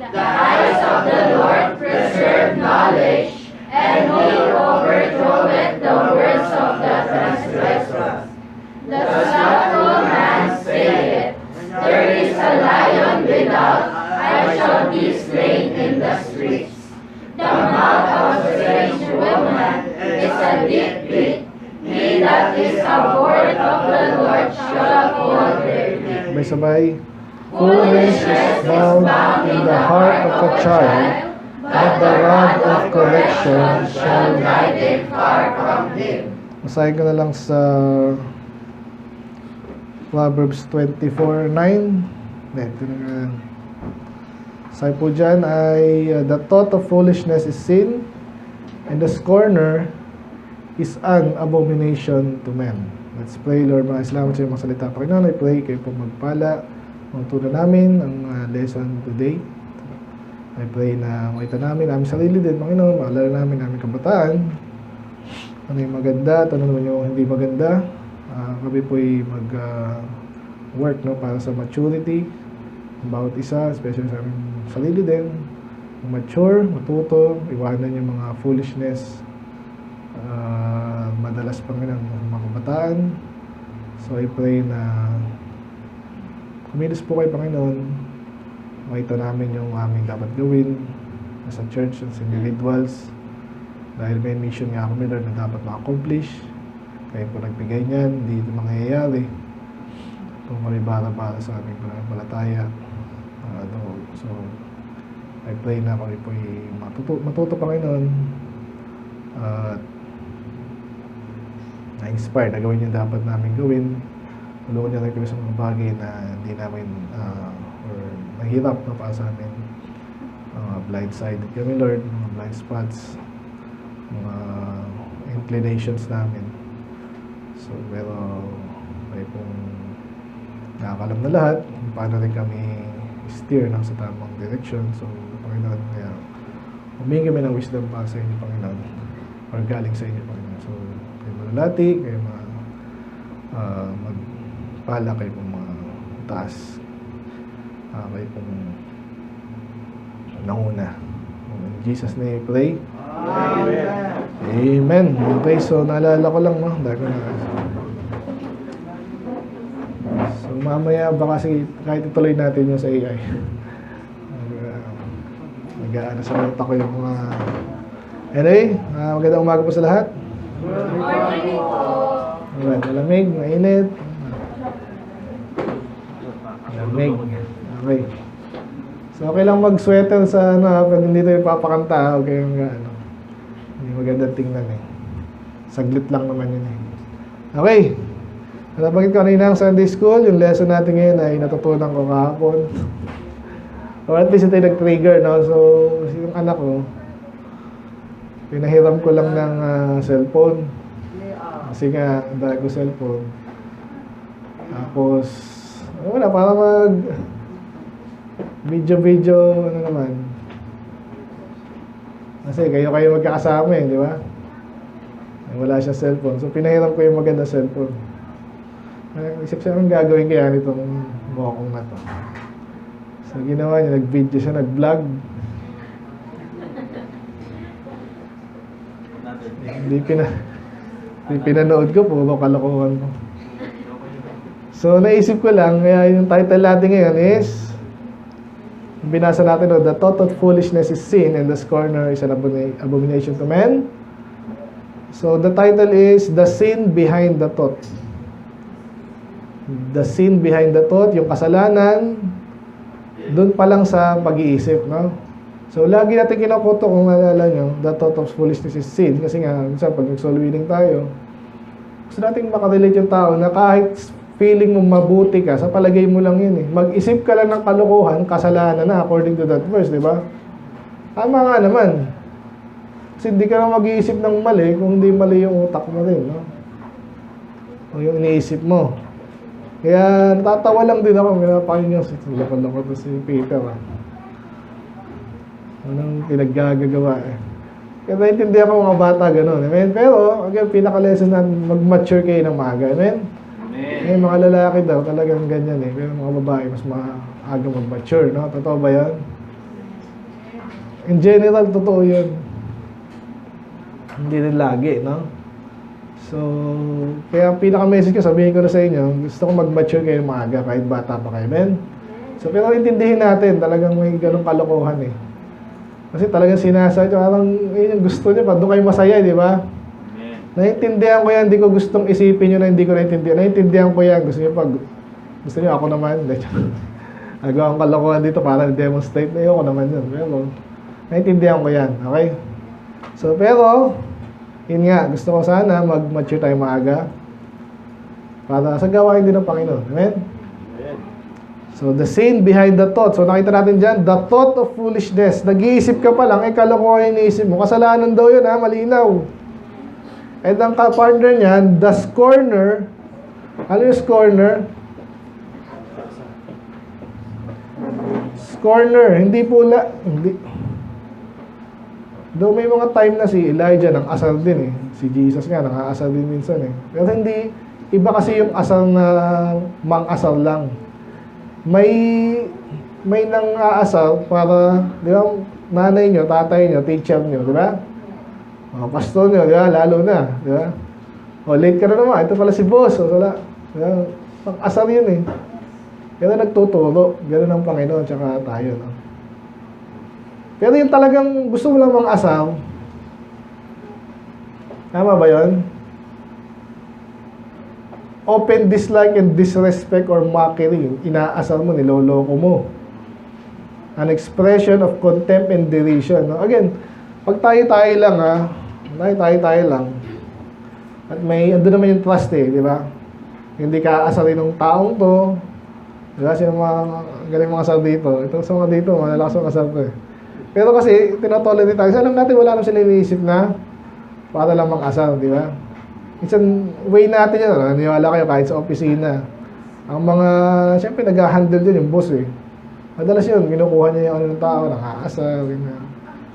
The eyes of the Lord preserve knowledge, and he overthroweth the words of the transgressors. The slothful man saith, There is a lion without, I shall be slain in the streets. The mouth of a strange woman is a deep pit. He that is abhorred of the Lord shall fall therein. May sabay. Foolishness is bound in the heart of a child, but the rod of correction shall guide him far from him. Masahin ko na lang sa Proverbs 24:9. Sabi po dyan ay, the thought of foolishness is sin, and the scorner is an abomination to men. Let's pray, Lord. Mga salamat sa iyong mga salita. Panginoon, I pray kayo po magpala. Magturo namin ang lesson today. I pray na makita namin aming sarili din, Panginoon. Maalala namin aming kabataan. Ano yung maganda at ano naman yung hindi maganda. Kami po ay mag-work para sa maturity. Bawat isa, especially sa aming sarili din. Mature, matuto, iwanan yung mga foolishness. Madalas Panginoon ng mga kabataan. So I pray na kumilos po kayo, Panginoon. Makita namin yung aming dapat gawin sa church, as individuals. Dahil may mission nga kami, Lord, na dapat ma-accomplish. Kayo po nagbigay niyan, hindi ito mangyayari kung kami bara-bara sa aming pananampalataya. So, I pray na kami po matuto, Panginoon, at na-inspire na gawin yung dapat namin gawin. Tulungan niya rin kami sa mga bagay na hindi namin or mahirap na para sa amin. Blind-sided kami, Lord, mga blind spots, mga inclinations namin. So, pero may pong nakakalam na lahat kung paano rin kami steer sa tamang direction. So, Panginoon, kaya humingi kami ng wisdom para sa inyo, Panginoon, or galing sa inyo, Panginoon. So, kayo malulati, kayo magpala, kayo pong mga taas, kayo pong nanguna. In Jesus' name we pray. Amen. Amen. Okay, so naalala ko lang, so mamaya baka kahit ituloy natin yung sa AI. Nag-aano sa utak ko yung mga... Anyway, magandang umaga po sa lahat. Good morning po. Alright, malamig, mainit. Malamig. Okay. So, okay lang mag-sweater sa pero hindi tayo papakanta. Okay yung hindi magandang tingnan Saglit lang naman yun Okay. Nabanggit ko kanina ang Sunday School. Yung lesson natin ngayon ay natutunan ko kahapon. Or at least ito yung nag-trigger, So, yung anak ko, pinahiram ko lang ng cellphone. Kasi nga, ang dahil ko cellphone. Tapos, wala, para video, naman. Kasi kayo magkakasama di ba? Wala siya cellphone. So, pinahiram ko yung maganda cellphone. Isip siya, anong gagawin kaya nitong mokong na to? So, ginawa niya, nag-video siya, nag-vlog. Hindi pinanood ko, puro kalokohan ko. So, naisip ko lang, kaya yung title natin ngayon is, binasa natin, the thought of foolishness is sin, and the scorner is an abomination to men. So, the title is, The Sin Behind the Thought. The sin behind the thought, yung kasalanan, doon pa lang sa pag-iisip, So, lagi natin kinukuto, kung naalala nyo, the thought of foolishness is sin. Kasi nga, minsan, pag nag-soul winning tayo, gusto natin makarelate yung tao na kahit feeling mo mabuti ka, sa palagay mo lang yun Mag-isip ka lang ng kalokohan, kasalanan na, according to that verse, di ba? Tama nga naman. Kasi hindi ka na mag-iisip ng mali, kung hindi mali yung utak mo rin, O yung iniisip mo. Kaya natatawa lang din ako, pinapakinggan ko to si Peter. Anong pinaggagawa Kaya naintindihan ko mga bata gano'n. Amen? Pero, again, pinaka-lesson natin, mag-mature kayo ng maaga. Amen? Amen. Mga lalaki daw, talagang ganyan Pero mga babae, mas maaga mag-mature, Totoo ba yan? In general, totoo yun. Hindi rin lagi, no? So, kaya pinaka-message ko, sabihin ko na sa inyo, gusto ko mag-mature kayo maaga, kahit bata pa kayo, men. So, pero intindihin natin, talagang may ganong kalokohan eh. Kasi talagang sinasadya, parang yun yung gusto niya, doon kayo masaya, di ba? Naiintindihan ko yan, hindi ko gustong isipin nyo na hindi ko naiintindihan. Naiintindihan ko yan, gusto niyo ako naman. Nagawa ang kalokohan dito para demonstrate na ako naman yun. Pero, naiintindihan ko yan, okay? So, pero, yun nga, gusto ko sana mag-mature tayo maaga para sa gawain din ng Panginoon. Amen? So, the sin behind the thought. So, nakita natin dyan, the thought of foolishness. Nag-iisip ka pa lang, kalokohan yung iniisip mo. Kasalanan daw yun, malinaw. At ang partner niyan, the scorner. Ano yung scorner? Scorner, hindi pula. Hindi. Though may mga time na si Elijah nang asar din eh. Si Jesus nga nang aasar din minsan eh. Pero hindi, iba kasi yung asar na mang-asar lang. May nang aasar para, di ba, nanay nyo, tatay nyo, teacher nyo, di ba? O, pastor nyo, di ba? Lalo na, di ba? O, late ka na naman, ito pala si boss. O, wala. Di ba? Pang-asar yun eh. Pero nagtuturo, gano'n ang Panginoon, tsaka tayo, no? Pero yung talagang gusto mo lang mang-asar, tama ba yun? Open dislike and disrespect or mockery, inaasar mo, niloloko mo. An expression of contempt and derision. No? Again, pag tayo-tayo lang tayo-tayo lang, at may, ando naman yung trust eh, di ba? Hindi ka aasarin ng taong to, di ba? Sino mga galing mga asar dito? Ito sa mga dito, malalakas mga asar to eh. Pero kasi, tinotolerate tayo. Alam natin, wala naman sila iniisip na para lang mang-asar, di ba? Isang way natin yan, naniwala kayo kahit sa opisina. Ang mga, siyempre, nag-handle din yung boss eh. Madalas yun, kinukuha niya yung ano ng tao, nang-aasar,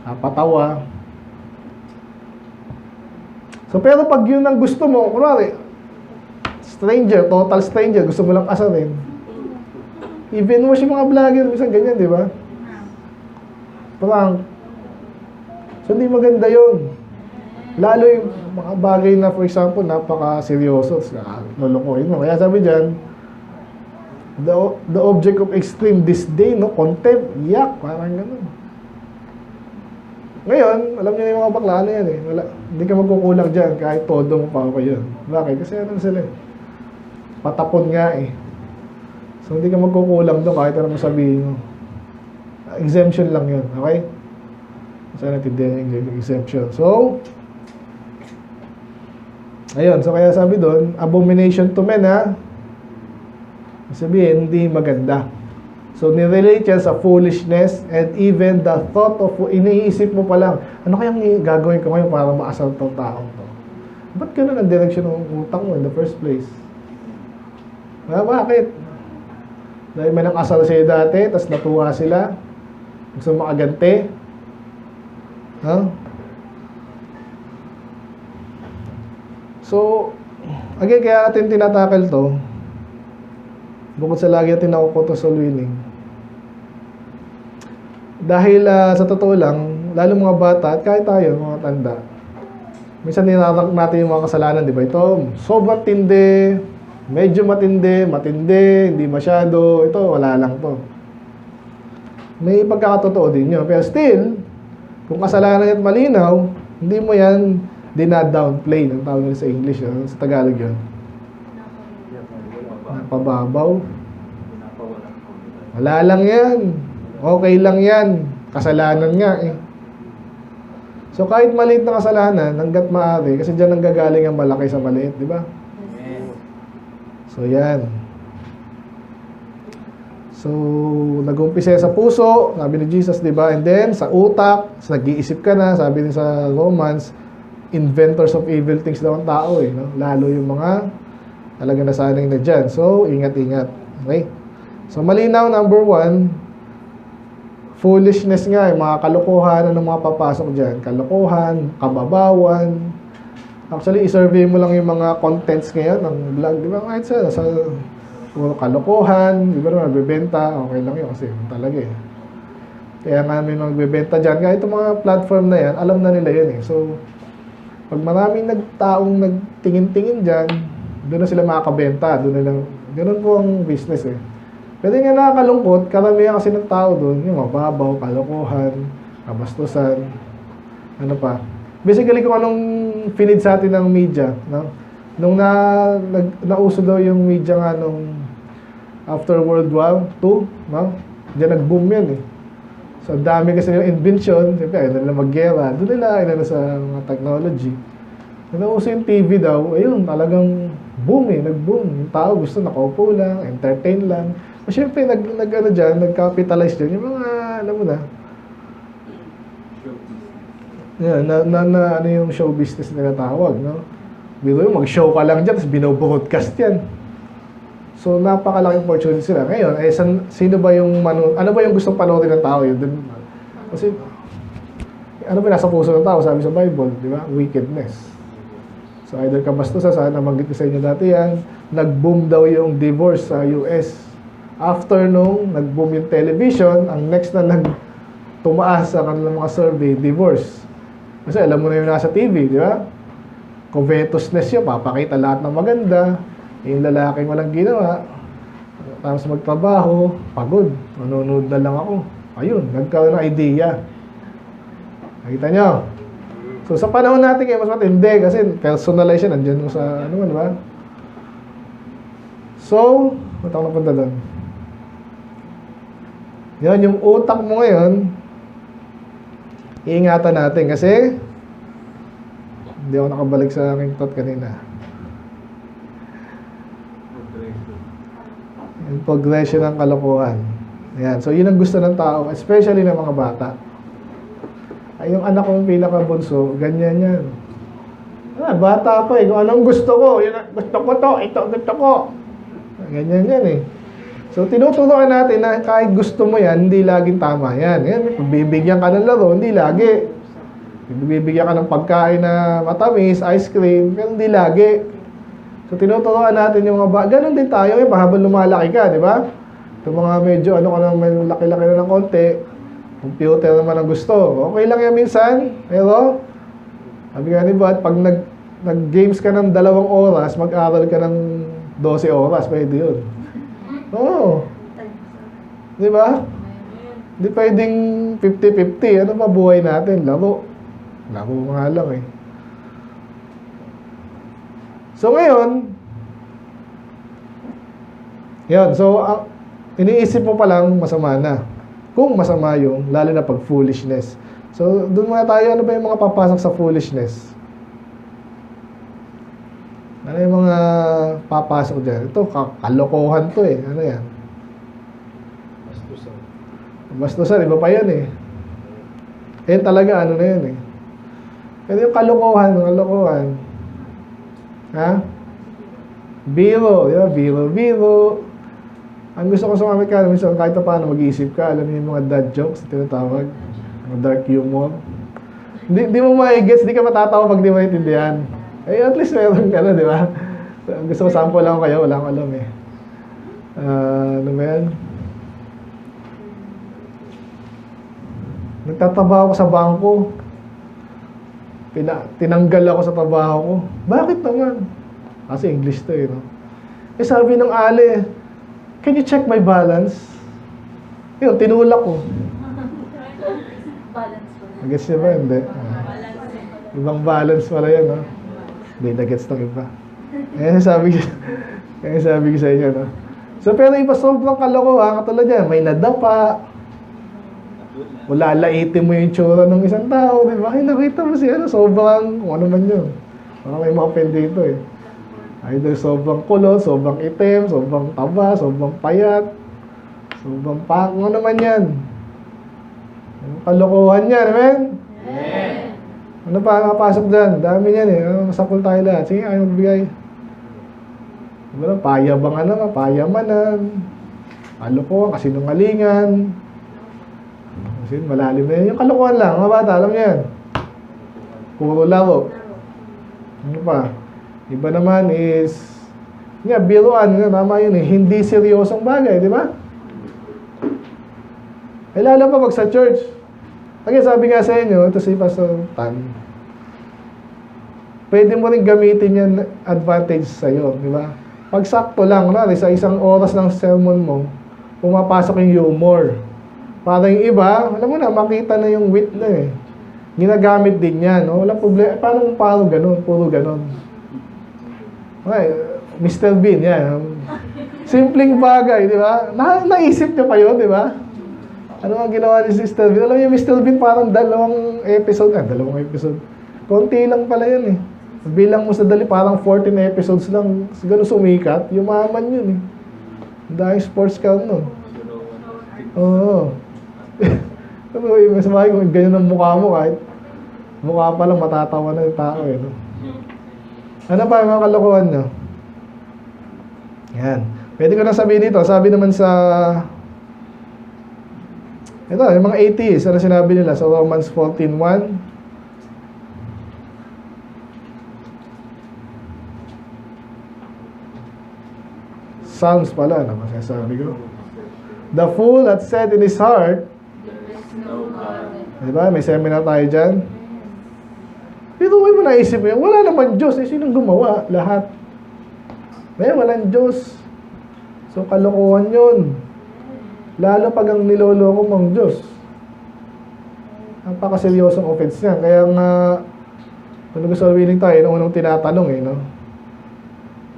napatawa. So, pero pag yun ang gusto mo, kunwari, stranger, total stranger, gusto mo lang asarin. Even mo siya mga vlogger, minsan ganyan, di ba? Prank. So, hindi maganda yun. Lalo yung mga bagay na, for example, napaka-seryoso, lulukuhin mo. Kaya sabi dyan, the object of extreme disdain, no? Contempt, yak, parang gano'n. Ngayon, alam niyo yung mga bakla, ano yan eh. Wala, hindi ka magkukulang dyan, kahit todo mo pa ako yun. Bakit? Kasi ano sila eh. Patapon nga eh. So, hindi ka magkukulang doon kahit ano mo sabihin mo. Exemption lang yun, okay? Sana natindihan yung exemption. So, ayun, so kaya sabi doon, abomination to men, ha? Sabihin, hindi maganda. So, nirelate yan sa foolishness and even the thought of, iniisip mo pa lang, ano kayang gagawin ko ngayon para maasal tong taong to? Ba't ganun ang direction ng utak mo in the first place? Bakit? Dahil may nang asal sa'yo dati, tapos natuwa sila, gusto makagante, ha? So, again, kaya natin tinatakal to, bukod sa lagi natin nakukuto sa winning. Dahil sa totoo lang, lalo mga bata at kahit tayo, mga tanda, minsan nirarank natin yung mga kasalanan, di ba? Ito, sobrang tindi, medyo matindi, hindi masyado, ito, wala lang to. May pagkakatotoo din yun. Pero still, kung kasalanan at malinaw, hindi mo yan dina-downplay ng tawag nila sa English, sa Tagalog yun. Napababaw. Wala lang yan. Okay lang yan. Kasalanan nga eh. So kahit maliit na kasalanan, hanggat maaari, kasi dyan nanggagaling ang malaki sa maliit, di ba? So yan. So, nag-umpisa sa puso, sabi ni Jesus, di ba? And then, sa utak, nag-iisip ka na, sabi din sa Romans, inventors of evil things daw ang tao eh, no? Lalo yung mga talaga nasanay na dyan. So, ingat-ingat. Okay? So, malinaw, number 1, foolishness nga, yung mga kalokohan, ano mga papasok dyan? Kalokohan, kababawan. Actually, i-survey mo lang yung mga contents ngayon ng vlog, di ba? Kahit sa puro kalokohan, di ba naman, nagbebenta, okay lang yun kasi talaga eh. Kaya nga may magbebenta dyan. Kaya itong mga platform na yan, alam na nila yun eh. So, pag maraming nagtaong nagtingin-tingin dyan, doon na sila makakabenta. Ganun po ang business eh. Pero nga nakakalungkot, karamihan kasi ng tao doon, yung mababaw, kalokohan, kabastusan, ano pa. Basically, kung anong finid sa atin ng media, no? Nung nauso daw yung media nga nung after World War II, no? Diyan nag-boom yan eh. So, dami kasi yung invention, siyempre, ayaw nila mag-gera. Doon nila, ayaw sa mga technology. Nung nauso yung TV daw, ayun, talagang boom eh, nag-boom. Yung tao gusto nakaupo lang, entertain lang. O siyempre, nag-capitalize dyan. Yung mga, alam mo na, ano yung show business na natawag, no? Biro yung mag-show ka lang dyan, tapos binobroadcast yan. So, napakalaking opportunity sila. Ngayon, sino ba yung ano ba yung gustong panoorin ng tao yun? Kasi, ano ba nasa puso ng tao? Sabi sa Bible, di ba? Wickedness. So, either kabastusan, sana nabanggit ko sa inyo dati yan, nag-boom daw yung divorce sa US. After nung nag-boom yung television, ang next na tumaas sa kanilang mga survey, divorce. Kasi alam mo na yung nasa TV, di ba? Covetousness yun, papakita lahat ng maganda. Yung lalaking walang ginawa, tapos magtrabaho, pagod, manonood na lang ako. Ayun, nagkaroon ng idea. Nakita nyo? So, sa panahon natin mas matindi kasi personalize yan, nandiyan mo sa, ano man, ba? So, matang napunta doon. Yan, yung utak mo ngayon, iingatan natin kasi hindi ako nakabalik sa aking thought kanina. Yung progression ng kalokohan. Ayan. So, yun ang gusto ng tao, especially ng mga bata. Ay, yung anak kong pinakabunso, ganyan yan. Bata pa eh. Kung anong gusto ko, yun, gusto ko to, ito gusto ko. Ganyan yan eh. So, tinuturuan natin na kahit gusto mo yan, hindi laging tama yan. Yan, bibigyan ka ng laro, hindi lagi. Bibigyan ka ng pagkain na matamis, ice cream, pero hindi lagi. So, tinuturuan natin yung mga bata. Ganon din tayo eh, habang lumalaki ka, di ba? Yung mga medyo, may laki-laki na ng konti, computer naman ang gusto. Okay lang yan minsan, pero, sabi nga ni Bat, pag nag-games ka ng 2 oras, mag-aral ka ng 12 oras, pwede yun. Oo. Di ba? Di pwedeng 50-50. Ano ba buhay natin? Laro. Laro nga lang eh. So ngayon, yan. So, iniisip mo pa lang masama na. Kung masama yung, lalo na pag foolishness. So, doon muna tayo. Ano ba yung mga papasok sa foolishness? Ano yung mga papasok dyan? Ito, kalokohan to eh. Ano yan? Bastusan. Bastusan, iba pa yan eh. Eh talaga, ano na yan eh. Pero yung kalokohan. Ha? Biro, di ba? Biro. Ang gusto ko sa mga Amerikano, minsan kahit na paano mag-iisip ka, alam niyo yung mga dad jokes na tinatawag, mga dark humor. Di mo ma-gets, di ka matatawa pag di mo intindihan. Eh, at least meron ka na, di ba? Gusto ko sample lang kayo, wala akong alam eh. Ano ba yan? Nagtatrabaho ako sa bangko. Tinanggal ako sa trabaho ko. Bakit naman? Kasi English to eh, no? Eh sabi ng ale, can you check my balance? Yun, tinulak ko. Balance po. Nag-gets niya ba? Hindi. Ibang balance pala yan, no? Hindi, nag-gets ng iba. Kaya sabi ko sa inyo, no? So, pero iba sobrang kalokohan, katulad yan, may nadapa, wala, laitin mo yung tsura ng isang tao, di ba? Ay, nakita mo siya, sobrang, kung ano man yun. Parang may mga pen dito eh. Either sobrang kulot, sobrang itim, sobrang taba, sobrang payat, sobrang kung ano man yan. Yung kalokohan yan, amen? Yeah. Ano pa nakapasok dyan? Dami yan eh. Masakol tayo lahat. Sige, ayaw magbigay. Diba, payabangan naman, payamanan, kalokohan, kasinungalingan. Kasi malalim na yan. Yung kalokohan lang, mga bata, alam niyo yan. Puro laro. Ano pa? Iba naman is, biruan, tama yun eh. Hindi seryosong bagay, di ba? Eh, lalo pa pag sa church. Again, sabi nga sa inyo, ito si Pastor Tan, pwede mo rin gamitin yan advantage sa'yo, di ba? Pag sakto lang, sa isang oras ng sermon mo, pumapasok yung humor. Para yung iba, alam mo na, makita na yung wit na eh. Ginagamit din yan, no? Walang problema. Paano puro ganun? Puro ganun. Okay, Mr. Bean, yan. Simpleng bagay, di ba? Naisip niyo pa yun, di ba? Ano ang ginawa ni Mr. Bean? Alam niyo, Mr. Bean parang dalawang episode. Konti lang pala yun eh. Bilang mo sa dali, parang 14 episodes lang. Siguro sumikat. Yumaman yun eh. Dahil sports count nun. Oo. Mas mahay kung ganyan ang mukha mo, kahit mukha pa lang matatawa na yung tao eh. No? Ano pa yung mga kalokohan nyo? Yan. Pwede ko na sabihin dito. Sabi naman sa... Ito, yung mga atheists. Ano sinabi nila sa Romans 14:1? Psalms pala, ano masasabi ko? The fool hath said in his heart, diba? May seminar tayo dyan. Pero mo naisip mo yun, wala naman Diyos. Eh, sinong gumawa? Lahat. Eh, walang Diyos. So, kalokohan yun. Lalo pag ang niloloko mong Diyos. Napakaseryosong offense niya. Kaya nga, kung gusto willing tayo, nung unang tinatanong eh, no?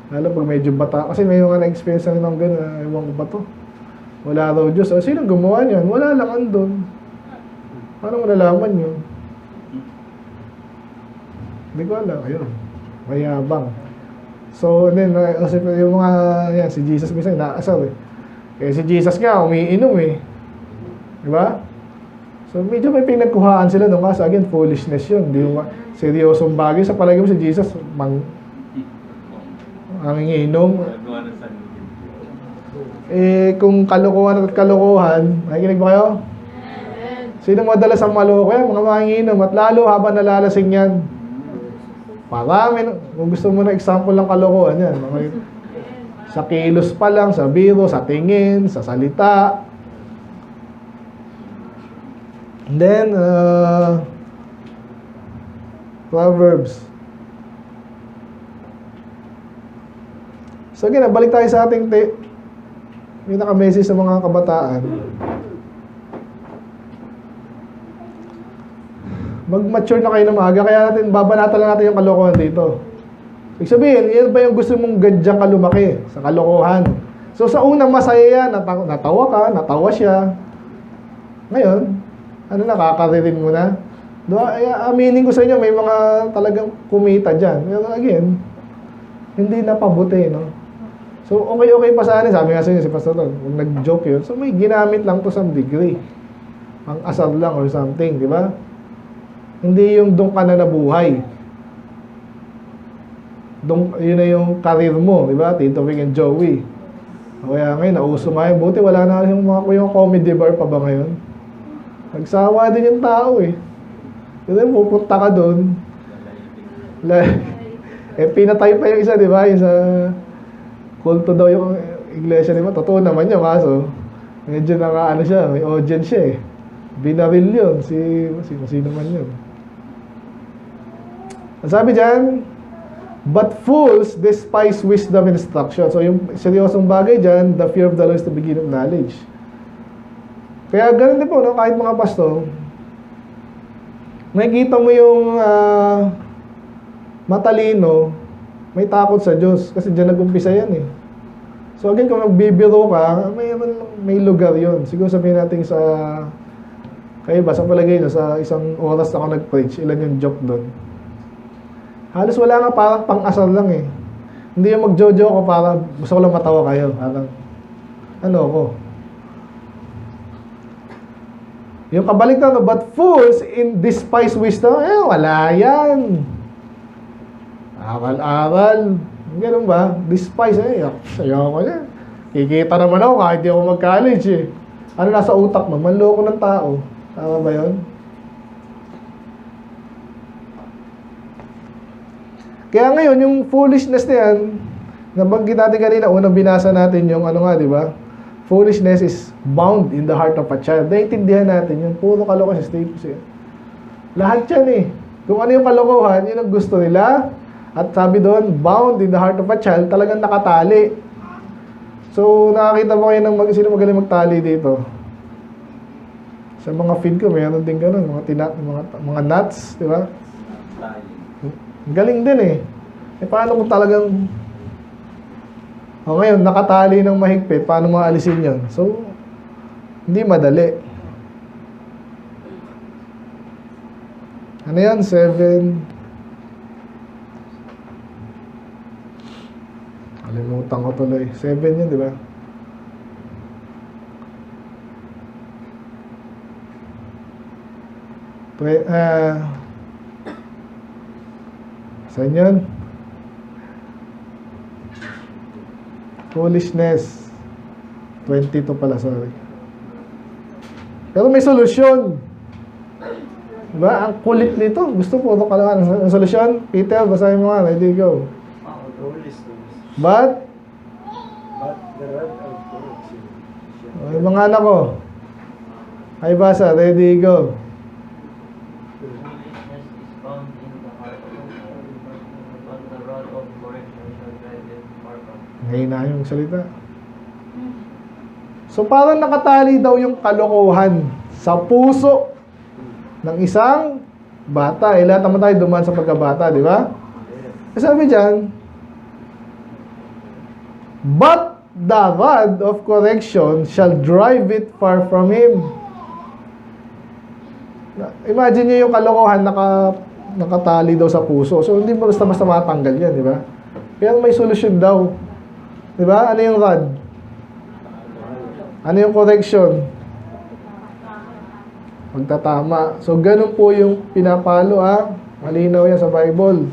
Lalo pag medyo bata. Kasi may mga na-experience na rin ng gano'n. Ewan ko ba to? Wala daw Diyos. O, sinong gumawa niyan? Wala lang andun. Paano mo nalaman yun? Hindi ko alam. Ayun. Mayabang. So, and then, yung mga, yan, si Jesus minsan, naasar eh. Kaya si Jesus nga, umiinom eh. Diba? So, medyo may pinagkuhaan sila nung kaso. Again, foolishness yun. Hindi mo seryosong bagay. Sa palagi mo si Jesus, ang iinom. Eh, kung kalokohan at kalokohan, nakikinig ba kayo? Sino madalas ang maloko yan? Mga manginginom. At lalo habang nalalasing yan. Marami. Kung gusto mo na example ng kalokohan yan. Sa kilos pa lang, sa biro, sa tingin, sa salita. And then, Proverbs. So again, balik tayo sa ating pinaka-message sa mga kabataan. Mag-mature na kayo na maaga, kaya natin, babanatan lang natin yung kalokohan dito. Ibig sabihin, yan ba yung gusto mong gadyang ka lumaki sa kalokohan? So sa unang masaya yan, natawa ka, natawa siya. Ngayon, ano nakakaririn mo na? Aminin ko sa inyo, may mga talagang kumita dyan. Again, hindi na pabuti, no? So, okay pa sa akin. Sabi nga sa inyo si Pastor Ton, huwag nag-joke yun. So, may ginamit lang to some degree. Ang asar lang or something, di ba? Hindi yung doon ka na nabuhay. Yun na yung career mo, di ba? Tito Vic and Joey. Kaya ngayon, nauso nga yun. Buti wala na yung mga comedy bar pa ba ngayon? Nagsawa din yung tao eh. Kasi pupunta ka doon. Pinatay pa yung isa, di ba? Yung sa kulto daw yung iglesia, di ba? Totoo naman yun, kaso medyo naka siya, may audience siya eh. Binaril yun. Sino man yun. Sabi dyan, but fools despise wisdom and instruction. So yung seryosong bagay dyan, the fear of the Lord is the beginning of knowledge. Kaya ganun din po, no? Kahit mga pastor, makikita mo yung matalino, may takot sa Diyos. Kasi dyan nag-umpisa yan eh. So again, kung magbibiro ka, may lugar yon. Siguro sabihin natin sa... Kayo ba, sa palagay nyo, sa isang oras na ako nag-preach, ilan yung joke doon? Halos wala nga, parang pang-asar lang eh. Hindi yung mag-jojo ko, parang gusto ko lang matawa kayo. Parang, ano ko? Yung kabaliktad, no? But fools in despise wisdom, wala yan. Aral-aral. Ganun ba? Despise, sayo ko yan. Kikita naman ako kahit di ako mag-college eh. Ano nasa utak mo? Manloko ng tao. Tama ba yun? Kaya ngayon, yung foolishness na yan, nabanggit natin kanina, unang binasa natin yung ano nga, di ba? foolishness is bound in the heart of a child. Naiintindihan natin yun. Puro kalokohan si Staples yun. Lahat yan eh. Kung ano yung kalokohan, yun ang gusto nila. At sabi doon, bound in the heart of a child, talagang nakatali. So, nakakita mo kayo ng sino magaling magtali dito? Sa mga feed ko, mayroon din ganun. Mga nuts, di ba? Galing din eh. Paano kung talagang ngayon, nakatali ng mahigpit, paano maalisin yun? So, hindi madali. Ano yan? 7. Kalimutan ko tuloy. 7 yun, di ba? Saan yun? Foolishness. 22 pala, sorry. Pero may solusyon. Diba? Ang kulit nito. Gusto po ito kalakan. Ang solusyon, Peter, basahin mo nga. Ready, go. But the rod of correction. Yung mga anak ko. Ay basa, ready, go. Foolishness is found in the heart of man, but the rod of correction shall drive it far from. Ngayon na yung salita. So parang nakatali daw yung kalokohan sa puso ng isang bata. Lahat naman tayo dumaan sa pagkabata, di ba? Sabi dyan, but the rod of correction shall drive it far from him. Imagine nyo yung kalokohan nakatali daw sa puso. So hindi mo basta-basta matanggal yan, di ba? Kaya may solusyon daw. Di ba? Ano yung rod? Ano yung correction? Magtatama. So ganun po yung pinapalo, ha? Malinaw yan sa Bible.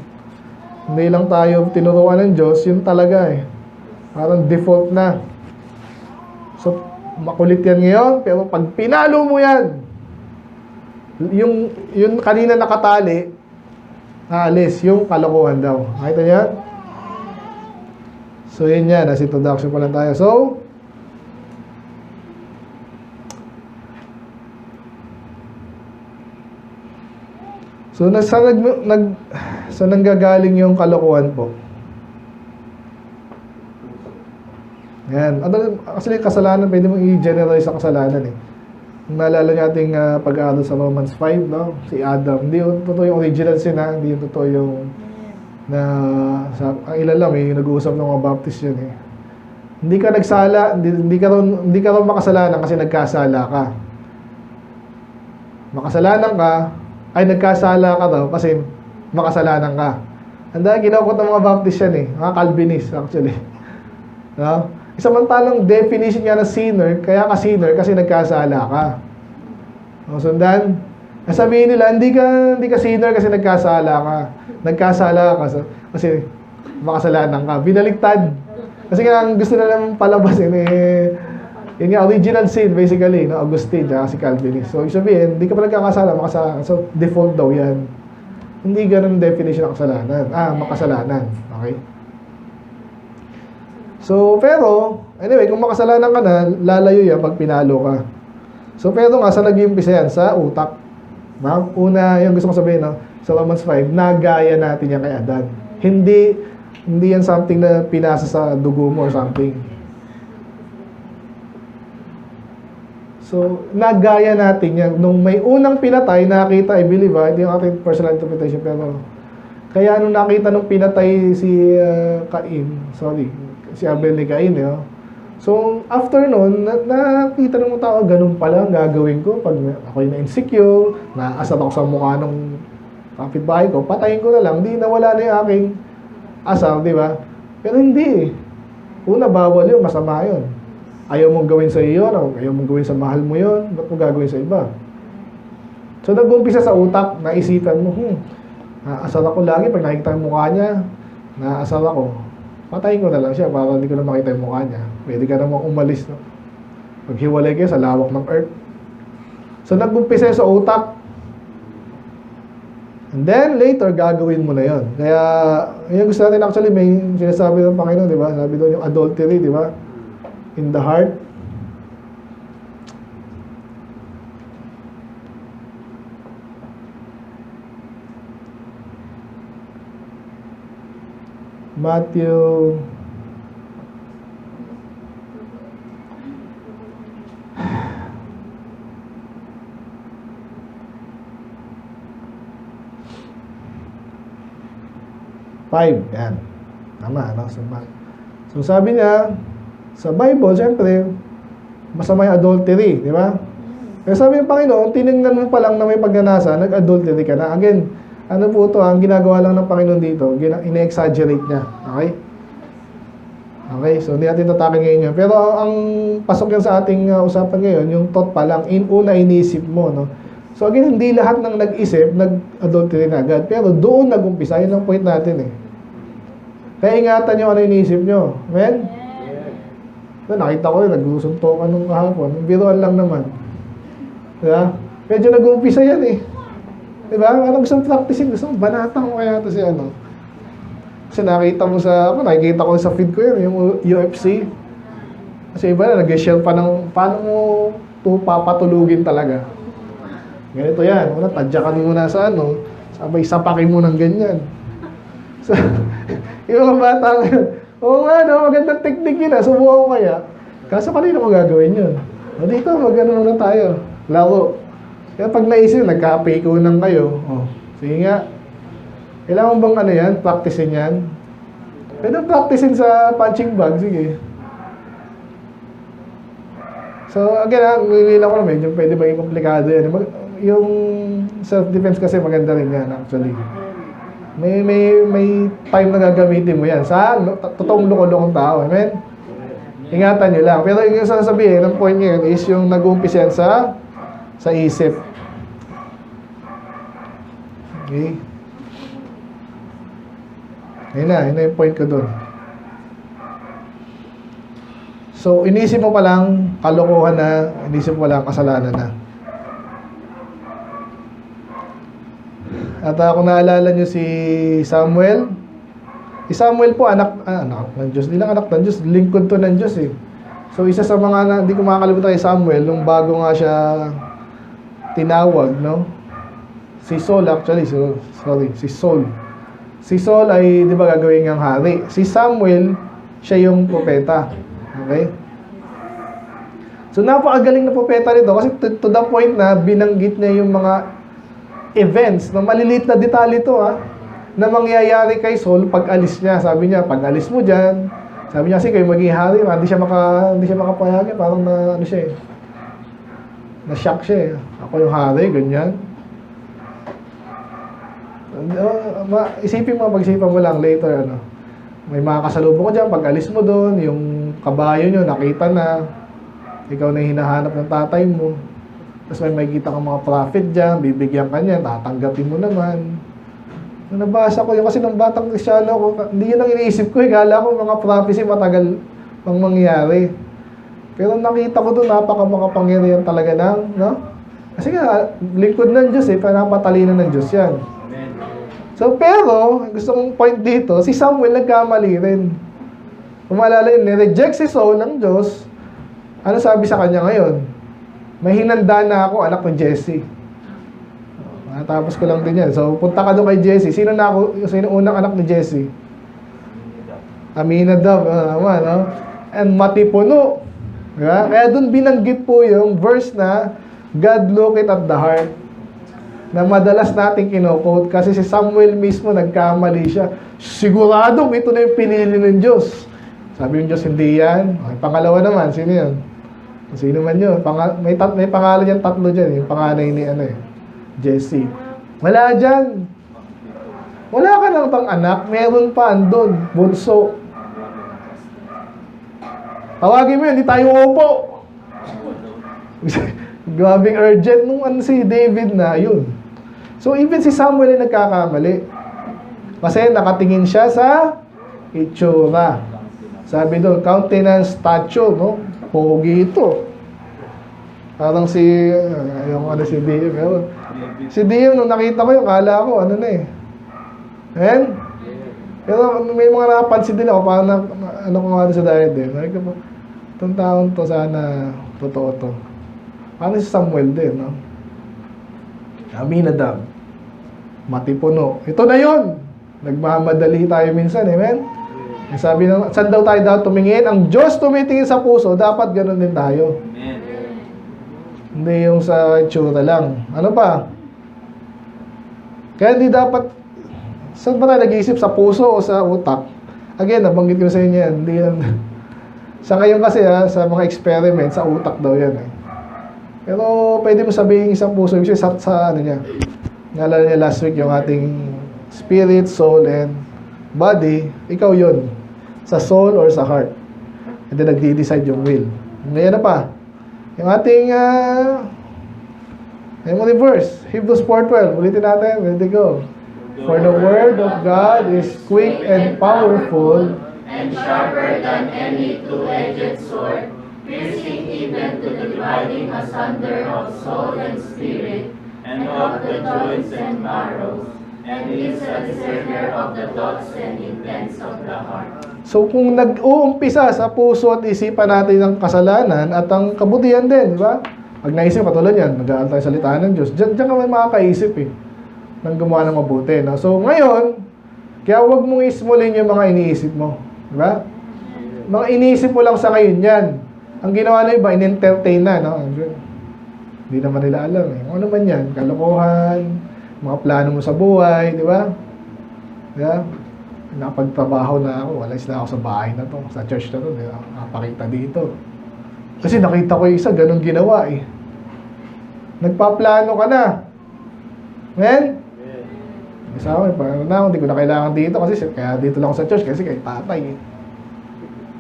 Hindi lang tayo tinuruan ng Diyos, yun talaga eh. Parang default na. So, makulit yan ngayon, pero pag pinalo mo yan, yung kanina nakatali, naalis, yung kalokohan daw. Nakita niya? So, yun yan. As introduction pa lang tayo. So, saan nanggagaling yung kalokohan po? Yan. Actually, kasalanan, pwede mong i-generalize sa kasalanan eh. Kung naalala niyo ating pag-aaral sa Romans 5, no? Si Adam. Hindi yung totoo yung original sin, ha? Hindi yung totoo yung ang ilan lang eh, nag-uusap ng mga Baptist yun eh. Hindi ka nagsala, hindi ka rin makasalanan kasi nagkasala ka. Makasalanan ka, ay nagkasala ka daw kasi makasalanan ka. Ang dahil kinukot ng mga Baptist yan eh, mga Calvinist actually. No? Samantalang definition niya ng sinner, kaya ka sinner kasi nagkasala ka. O, sundan? Sabihin nila, hindi ka sinner kasi nagkasala ka. Nagkasala ka kasi makasalanan ka. Binaligtad. Kasi nga, ang gusto na naman palabasin eh, yun nga, original sin basically, no? Augustine, si Calvinist. So, sabihin, hindi ka pa nagkakasala, makasalanan. So, default daw yan. Hindi ganun definition ng kasalanan. Makasalanan. Okay? So, pero, anyway, kung makasalanan ka na, lalayo yan pag pinalo ka. So, pero nga, saan nag-iumpisa yan? Sa utak. Una, yung gusto ko sabihin, no? Sa Romans 5, nagaya natin yan kay Adan. Hindi yan something na pinasa sa dugo mo or something. So, nagaya natin yan. Nung may unang pinatay, nakita, I believe, hindi yung ating personal interpretation, pero kaya nung nakita nung pinatay si si Abel ni Cain, so, after nun, nakita ng mga tao, ganun pala ang gagawin ko. Pag ako'y na-insecure, naasat ako sa mukha ng kapitbahay ko, patayin ko na lang, di nawala na yung aking asar, di ba? Pero hindi. Una, bawal yun, masama yun. Ayaw mong gawin sa iyo, ayaw mong gawin sa mahal mo yun, ba't mo gagawin sa iba? So, nag-umpisa sa utak, naisipan mo, naasar ako lagi, pag nakikita yung mukha niya, naasar ako. Patayin ko na lang siya para hindi ko na makita yung mukha niya. Pwede ka namang umalis, no? Maghiwalay kayo sa lawak ng earth. So, nag-umpisa sa utak. And then, later, gagawin mo na yon. Kaya, yung gusto natin actually, may sinasabi ng Panginoon, di ba? Sabi doon yung adultery, di ba? In the heart. Matthew 5. Yan. Tama, no? So, sabi niya, sa Bible, siyempre, masama yung adultery, di ba? Pero sabi ng Panginoon, tinignan mo pa lang na may pagnanasa, nag-adultery ka na. Again, ano po ito, ang ginagawa lang ng Panginoon dito, ine-exaggerate niya. Okay? Okay, so hindi natin tatakin ngayon yun. Pero ang pasok yan sa ating usapan ngayon, yung thought pa lang, una iniisip mo, no? So again, hindi lahat ng nag-isip, nag-adultery na agad. Pero doon nag-umpisa, yun ang point natin eh. Kaya ingatan nyo ano iniisip nyo. Amen? Nakita ko rin, naglusuntokan nung kahapon. Biruan lang naman. Diba? Medyo nag-umpisa yan eh. Diba? Ano gusto mong practicein? Gusto mong banatan ko kaya ito si ano. Kasi nakikita ko sa feed ko yun, yung UFC. Kasi iba na, nag-share pa ng paano mo ito papatulugin talaga. Ganito yan. Una, tadyakan mo na sa ano, sabay sapakin mo ng ganyan. So, yung mga bata ngayon, oo nga, no, magandang technique yun, subukan ko kaya. Kaso kanina mo gagawin yun. O dito, mag-ano na tayo. Laro. Kaya pag naisip, nagka-paykunan kayo. O, sige nga. Kailangan bang ano yan? Practicein yan? Pwede practicein sa punching bag. Sige. So, again, nilila ko na medyo pwede ba yung komplikado yan. Yung self-defense kasi maganda rin yan, actually. May time na gagamitin mo yan sa totoong loko-lokong tao. Amen? Ingatan nyo lang. Pero yung sasabihin, ang point ngayon is yung nag-uumpisa yan sa isip. Okay? Yun na yung point ko doon. So, inisip mo pa lang kalokohan na, inisip mo pa lang kasalanan na. At kung naalala nyo si Samuel po anak ng Diyos. Hindi lang anak ng Diyos, lingkod to ng Diyos eh. So, isa sa mga, hindi ko makakalimutan kay Samuel, nung bago nga siya tinawag, no? Si Saul actually, si Saul. Si Saul ay, di ba, gagawin niyang hari. Si Samuel, siya yung propeta. Okay? So, napakagaling na propeta nito kasi to the point na binanggit niya yung mga events, na maliliit na detalye ito, na mangyayari kay Saul pag alis niya. Sabi niya, pag alis mo dyan, sabi niya kasi kayo maging hari, hindi siya makapayag, parang na, ano siya eh, na-shock siya eh. Ako yung hari, ganyan. Isipin mo, pag-isipan mo lang later, ano, may mga kasalubong ko dyan, pag alis mo doon, yung kabayo nyo, nakita na, ikaw na hinahanap ng tatay mo, tapos may makikita kang mga prophet dyan, bibigyan ka niya, tatanggapin mo naman. Nung nabasa ko yun, kasi nung batang Kristyano ko, hindi yun ang iniisip ko, kala ko mga prophecy matagal pang mangyari. Pero nakita ko doon, napaka-makapangyarihan talaga ng, no? Kasi nga, lingkod ng Diyos eh, panapatalino ng Diyos yan. So, pero, gusto kong point dito, si Samuel nagkamali rin. Kung maalala yun, nireject si Saul ng Diyos, ano sabi sa kanya ngayon? May hinanda na ako, anak ng Jesse. Tapos ko lang din yan. So, punta ka doon kay Jesse. Sino unang anak ni Jesse? Aminadab. No? And Matipuno. Diba? Kaya doon binanggit po yung verse na God looketh at the heart. Na madalas natin kino-quote kasi si Samuel mismo nagkamali siya. Siguradong ito na yung pinili ng Diyos. Sabi yung Diyos, hindi yan. Okay, pangalawa naman, sino yan? Sino man yun? May pangalan yan, tatlo dyan. Yung panganay ni Jesse. Wala dyan. Wala ka lang bang anak? Meron pa andun. Bunso. Tawagin mo yun, hindi tayo upo. Grabing urgent nung si David na yun. So even si Samuel ay nagkakamali. Kasi nakatingin siya sa itsura. Sabi doon, countenance, stature, no? Pogi ito. Parang si Dio. Pero si Dio, nung nakita ko yung kala ko, ano na eh. Ayan? Pero may mga napansin din ako, parang ano ko nga sa diet din. Itong taon to, sana totoo to. Parang si Samuel din, no? Aminadab. Matipuno. Ito na yun! Nagmamadali tayo minsan, amen? Sabi ng, saan daw tayo tumingin? Ang Diyos tumitingin sa puso, dapat ganun din tayo. Amen. Hindi yung sa itsura lang. Ano pa? Kaya hindi dapat, saan ba tayo nag-iisip? Sa puso o sa utak? Again, nabanggit ko sa inyo yan. Hindi yan. Sa ngayon kasi sa mga experiment, sa utak daw yan eh. Pero pwede mo sabihin isang puso, kasi sa ano niya. Naalala niya last week yung ating spirit, soul, and body. Ikaw yun. Sa soul or sa heart. And then nagdi-decide yung will. Ngayon na pa. Yung ating memory verse, Hebrews 4:12. Ulitin natin. Ready, go. For the word of God is quick and powerful, and sharper than any two-edged sword, piercing even to the dividing asunder of soul and spirit, and of the joints and marrows, and is a discerner of the thoughts and intents of the heart. So kung nag-uumpisa sa puso at isipan natin ang kasalanan at ang kabutihan din, di ba? Pag naisip, katulad yan, nag-aaral tayo salita ng Diyos, diyan ka may makakaisip ng gumawa ng mabuti. No? So ngayon, kaya huwag mong ismulin yung mga iniisip mo. Di ba? Mga iniisip mo lang sa ngayon yan. Ang ginawa na iba, in-entertain na. No? Hindi naman nila alam. Ano man yan? Kalokohan, mga plano mo sa buhay, di ba? Yeah. Nakapagtrabaho na ako, walis na ako sa bahay na to, sa church na to, nakapakita dito. Kasi nakita ko yung isa, ganun ginawa eh. Nagpaplano ka na. Men? Sa akin, parang na, hindi ko na kailangan dito kasi kaya dito lang ako sa church kasi kay tatay eh.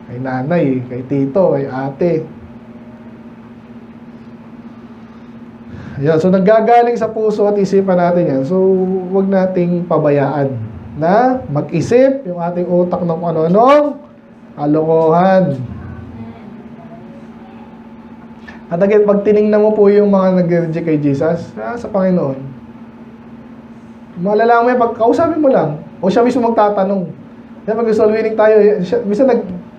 Kay nanay eh, kay tito, kay ate. Ayan, so naggagaling sa puso at isipan natin yan. So, huwag nating pabayaan na mag-isip yung ating utak ng ano-anong kalokohan. At again, pag tinignan mo po yung mga nag-reject kay Jesus, sa Panginoon, malalaman mo yan, pag kausapin mo lang, o siya mismo magtatanong. Kaya pag soul winning tayo, minsan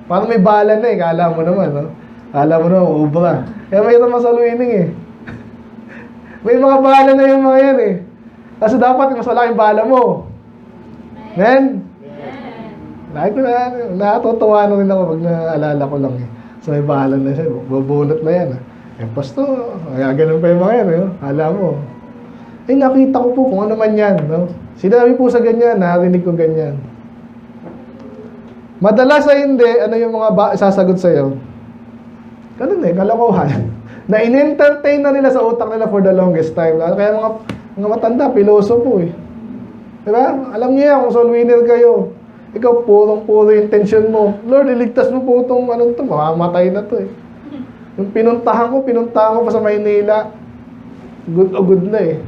parang may bala na eh, kala mo naman, no? Kala mo naman, ubra. Kaya may naman soul winning eh. May mga bala na yung mga yan eh. Kasi dapat mas malaking bala mo. Men? Natutuwa na rin ako pag naalala ko lang eh. So may bahalan na siya, bubunot na yan. Eh, pasto, ganun pa yung mga yan, eh. Alam mo. Eh, nakita ko po kung ano man yan, no? Sinabi po sa ganyan, narinig ko ganyan. Madalas ay hindi, ano yung mga sasagot sa'yo? Ganun eh, kalokohan. Na in-entertain na nila sa utak nila for the longest time. Kaya mga matanda, pilosopo eh. Diba? Alam niyo yan, kung soul winner kayo. Ikaw, purong-puro intention mo. Lord, iligtas mo po itong anong to, mamamatay na to eh. Yung pinuntahan ko pa sa Maynila. Good o good na eh.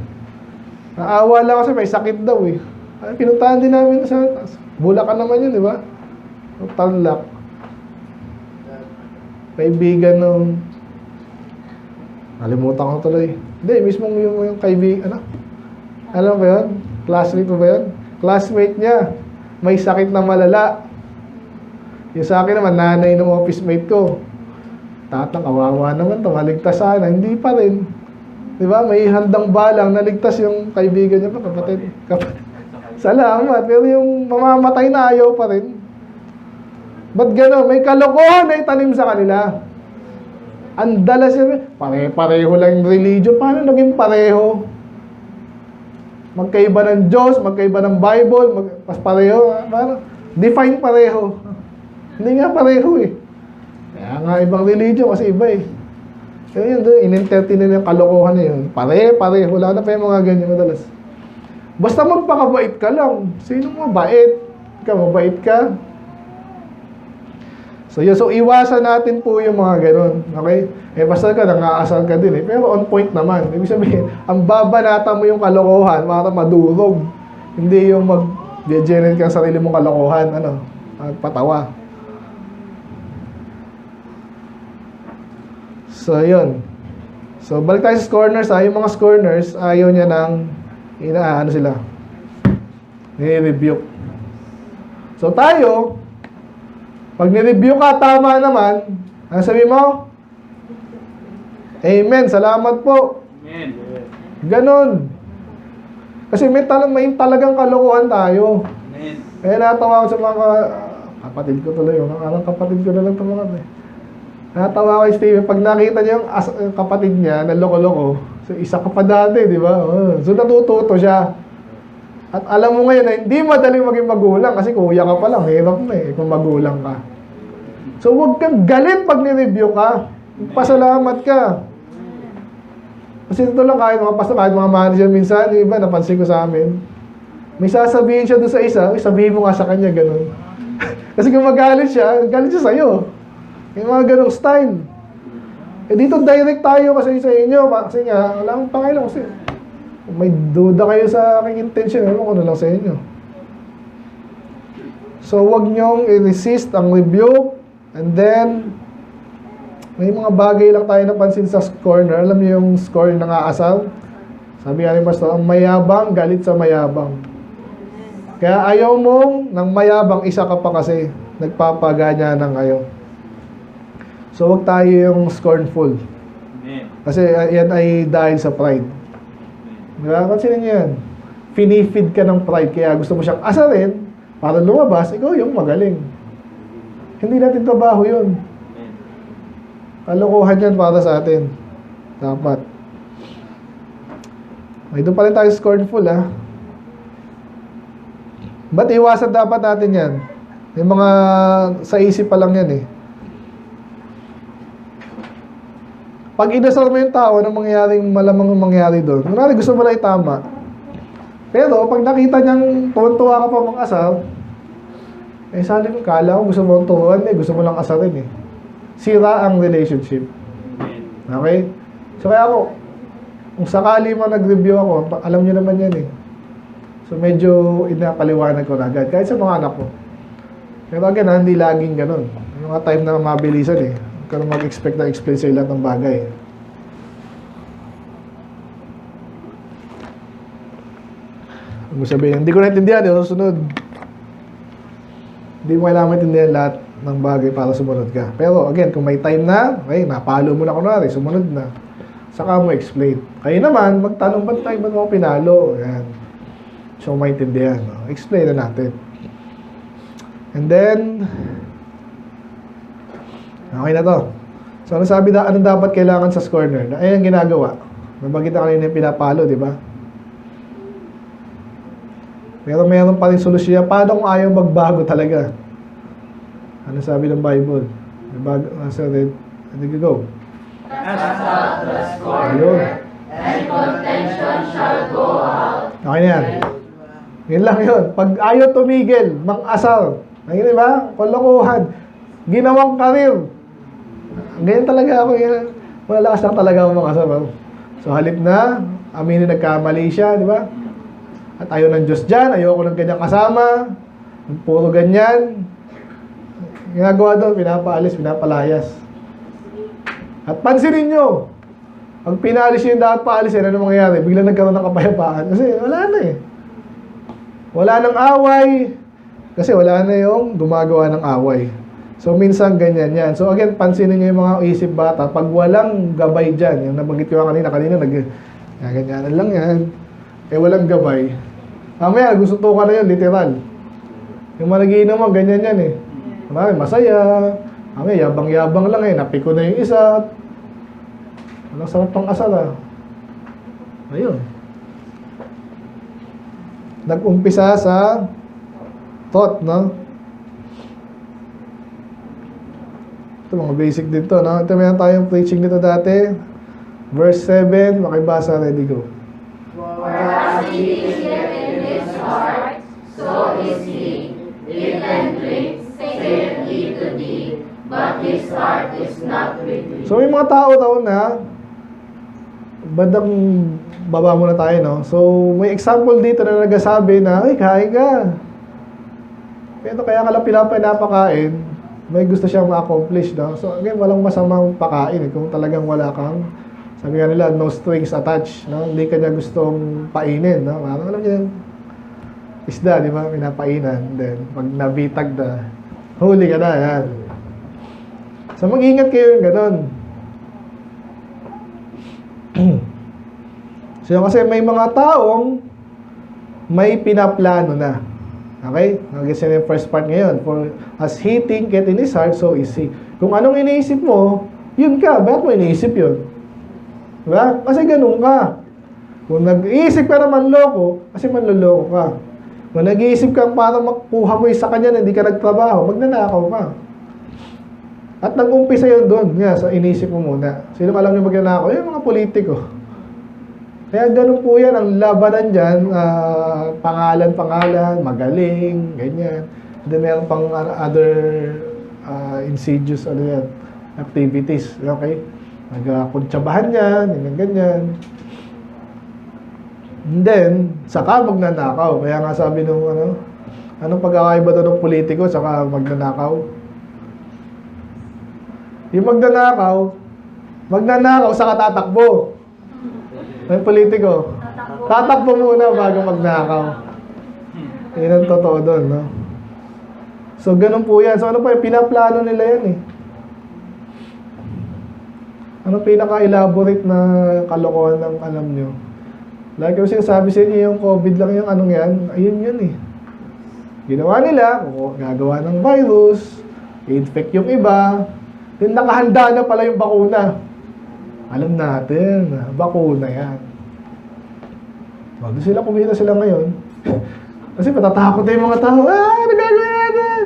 Naawa lang kasi may sakit daw eh. Ay, pinuntahan din namin sa Bulacan naman yun, di ba? Tarlac. Kaibigan nung nalimutan ko tuloy. Hindi, mismo yung kaibigan, ano? Alam mo ba yun? Classmate mo ba yun? Classmate niya. May sakit na malala. Yung sa akin naman, nanay ng office mate ko. Tatang, kawawa naman to, maligtas sana. Hindi pa rin. Diba? May handang balang, naligtas yung kaibigan niya pa, kapatid. Salamat. Pero yung mamamatay na ayaw pa rin. Ba't gano'n? May kalokohan na itanim sa kanila. Ang dalas niya, pare-pareho lang yung religion. Paano naging pareho? Magkaiba ng Diyos, magkaiba ng Bible, mas pareho. Define pareho. Hindi nga pareho eh. Kaya nga ibang religion kasi iba eh. Kaya yun, in-entertain nila yung kalokohan na yun. Pareho, wala na pa yung mga ganyan madalas. Basta magpakabait ka lang. Sino mabait? Ikaw, mabait ka? So yun, so iwasan natin po yung mga ganun. Okay? Eh basta ka, nangaasal ka din eh. Pero on point naman. Ibig sabihin, ang babanata mo yung kalokohan, para madurog. Hindi yung mag-generate ka sa sarili mong kalokohan, magpatawa. So yun. So balik tayo sa scorners. Yung mga scorners, ayaw niya ng, sila? Ni-rebuke. So tayo, pag ni-review ka, tama naman, ano sabi mo? Amen, salamat po. Amen. Ganon. Kasi may talagang kalokohan tayo. Amen. Kaya natawa ko sa mga Kapatid ko tuloy. Anong kapatid ko na lang ito mga eh. Natawa kay Steve, pag nakita niya yung kapatid niya na loko-loko, so isa ka pa dati, di ba? So natututo siya. At alam mo ngayon na hindi madaling maging magulang kasi kuya ka pa lang, hirap na eh kung magulang ka. So huwag kang galit pag ni-review ka. Pasalamat ka. Kasi ito lang kahit mga manager minsan, yung iba napansin ko sa amin, may sasabihin siya doon sa isa, sabihin mo nga sa kanya ganun. Kasi kung galit siya sa'yo. Yung mga ganong style. Eh dito direct tayo kasi sa inyo. Kasi nga, wala akong pangilang kasi. Kung may duda kayo sa aking intention, ewan ko na lang sa inyo. So, huwag nyong i-resist ang review. And then, may mga bagay lang tayo napansin sa corner. Alam niyo yung score ng aasal? Sabi nga ni Pastor, ang mayabang, galit sa mayabang. Kaya ayaw mong ng mayabang, isa ka pa kasi. Nagpapaganya ng ayaw. So, huwag tayo yung scornful. Kasi yan ay dahil sa pride. Diba? Pansinin niyo yan. Finifeed ka ng pride, kaya gusto mo siyang asarin para lumabas, ikaw yung magaling. Hindi natin trabaho yun. Kalokohan yan para sa atin. Dapat. May doon pa rin tayo scornful, ha? Ba't iwasan dapat natin yan? Yung mga sa isip pa lang yan, eh. Pag inasal mo yung tao, anong mangyaring malamang mangyari doon? Kunwari gusto mo lang itama. Pero pag nakita niyang tuwan-tuwa ka pa mag-asal, eh sabi ko, kala ko gusto mo ang tuwan, eh, gusto mo lang asalin eh. Sira ang relationship. Okay? So kaya ako, kung sakali mo nag-review ako, alam niyo naman yan eh. So medyo inapaliwanag ko na agad, kahit sa mga anak ko. Pero again, hindi laging ganun. May mga time na mabilisan eh. Huwag ka mag-expect na explain sa lahat ng bagay. Huwag mo sabihin, hindi ko naintindihan, susunod. Hindi mo kailangan maintindihan lahat ng bagay para sumunod ka. Pero again, kung may time na, okay, napalo mo na kunwari, sumunod na. Saka mo explain. Kayo naman, magtanong ba't tayo, ba't mo pinalo? Ayan. So, maintindihan. Explain na natin. And then, okay na to. So, ano sabi na, anong dapat kailangan sa scorner? Ayan ang ginagawa. Nabanggit na kanina yung pinapalo, di ba? Pero meron pa rin solusyon. Paano kung ayaw magbago talaga? Ano sabi ng Bible? Ready, go. Cast out the scorner, and contention shall go out. Okay na yan. Yun lang yun. Pag ayaw tumigil, mang-asal. Ayun, di ba? Kalokohan. Ginawang karir. Ganyan talaga ako. Malakas lang talaga ako mga asal. So halip na, aminin nagkamali siya, di ba? At ayaw ng Diyos dyan, ayaw ko ng ganyang kasama. Puro ganyan. Ginagawa doon, pinapaalis, pinapalayas. At pansinin nyo, pag pinaalis yung dapat paalisin, ano mangyayari? Biglang nagkaroon ng kapayapaan. Kasi wala na eh. Wala nang away. Kasi wala na yung gumagawa ng away. So, minsan ganyan yan. So, again, pansinin nyo yung mga isip bata. Pag walang gabay dyan, yung nabanggit ko kanina, ganyanan lang yan. Eh, walang gabay. Mamaya, gusto to ka na yun, literal. Yung mga nagiinom, ganyan yan eh. Marami, masaya. Mamaya, yabang-yabang lang eh. Napiko na yung isa. Walang sarap pang asal ah. Ayun. Nag-umpisa sa thought, no? Ito, mga basic dito, no? Ito, meron tayong preaching dito dati. Verse 7, makibasa, ready, go. For as he is in his heart, so is he. Eat and drink, saith he to thee, but his heart is not with thee. So, may mga tao na bandang baba muna tayo, no? So, may example dito na nagsasabi na, ay, kain ka. Pero kaya ka lang pinapakain, may gusto siyang ma-accomplish, no? So, again, walang masamang pakain, eh. Kung talagang wala kang, sabi nga nila, no strings attached, no? Hindi ka niya gustong painin, no? Parang alam niya, isda, di ba? Pinapainan. Then, pag nabitag na, huli ka na, yan. So, mag-ingat kayo yung ganon. So, kasi may mga taong may pinaplano na. Okay? Nag-gets na yung first part ngayon. For as he thinketh in his heart, so is he. Kung anong iniisip mo, yun ka. Bakit mo iniisip yun? Diba? Kasi ganun ka. Kung nag-iisip ka na manloko, kasi manloloko ka. Kung nag-iisip ka para makuha mo sa kanya na hindi ka nagtrabaho, magnanakaw ka. At nag-umpisa yun doon. Nga, sa inisip mo muna. Sino alam niyo magnanakaw? Yung mga politiko. Kaya ganun po yan, ang labanan dyan, pangalan, magaling, ganyan. Then meron pang other insidious activities, okay? Nagkuntsabahan yan, ganyan. And then, saka magnanakaw. Kaya nga sabi nung anong pagkakaiba doon ng politiko, saka magnanakaw? Yung magnanakaw, saka tatakbo. May politiko. Tatakbo muna bago magnakaw. Yan ang totoo doon, no? So, ganun po yan. So, ano pa yung pinaplano nila yan, eh? Ano pinaka-elaborate na kalokohan ng alam nyo? Like yung sinasabi sa inyo, yung COVID lang yung anong yan, ayun yun, eh. Ginawa nila, gagawa ng virus, i-infect yung iba, then nakahanda na pala yung bakuna. Alam natin, bakuna yan. Bago sila kumita sila ngayon. Kasi patatakot na yung mga tao. Nagagawin natin!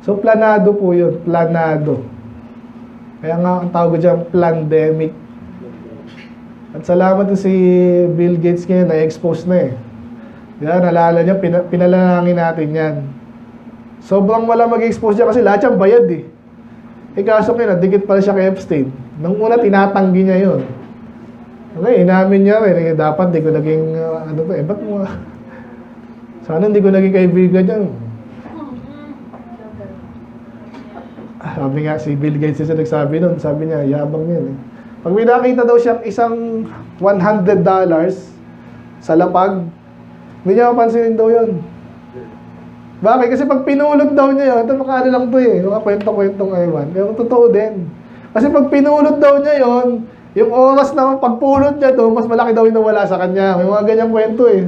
So, planado po yun. Planado. Kaya nga, ang tawag ko dyan, plandemic. At salamat si Bill Gates ngayon, na-expose na eh. Yan, nalala niya, pinalalangin natin yan. Sobrang wala mag-expose dyan kasi lahat yan bayad eh. Kaso kaya, dikit pala siya kay Epstein. Nung una, tinatanggi niya yun. Okay, inamin niya, dapat di ko naging, ba't mo? Sana hindi ko naging kaibigan yan. Sabi nga, si Bill Gates yung nagsabi nun, sabi niya, yabang yan eh. Pag may nakita daw siya isang $100 sa lapag, hindi niya mapansinin daw yun. Bakit? Kasi pag pinulot daw niya yun, ito makano lang to eh, mga kwento-kwentong ewan. Pero totoo din. Kasi pag pinulot daw niya yun, yung oras na pagpulot niya to, mas malaki daw yung nawala sa kanya. May mga ganyang kwento eh.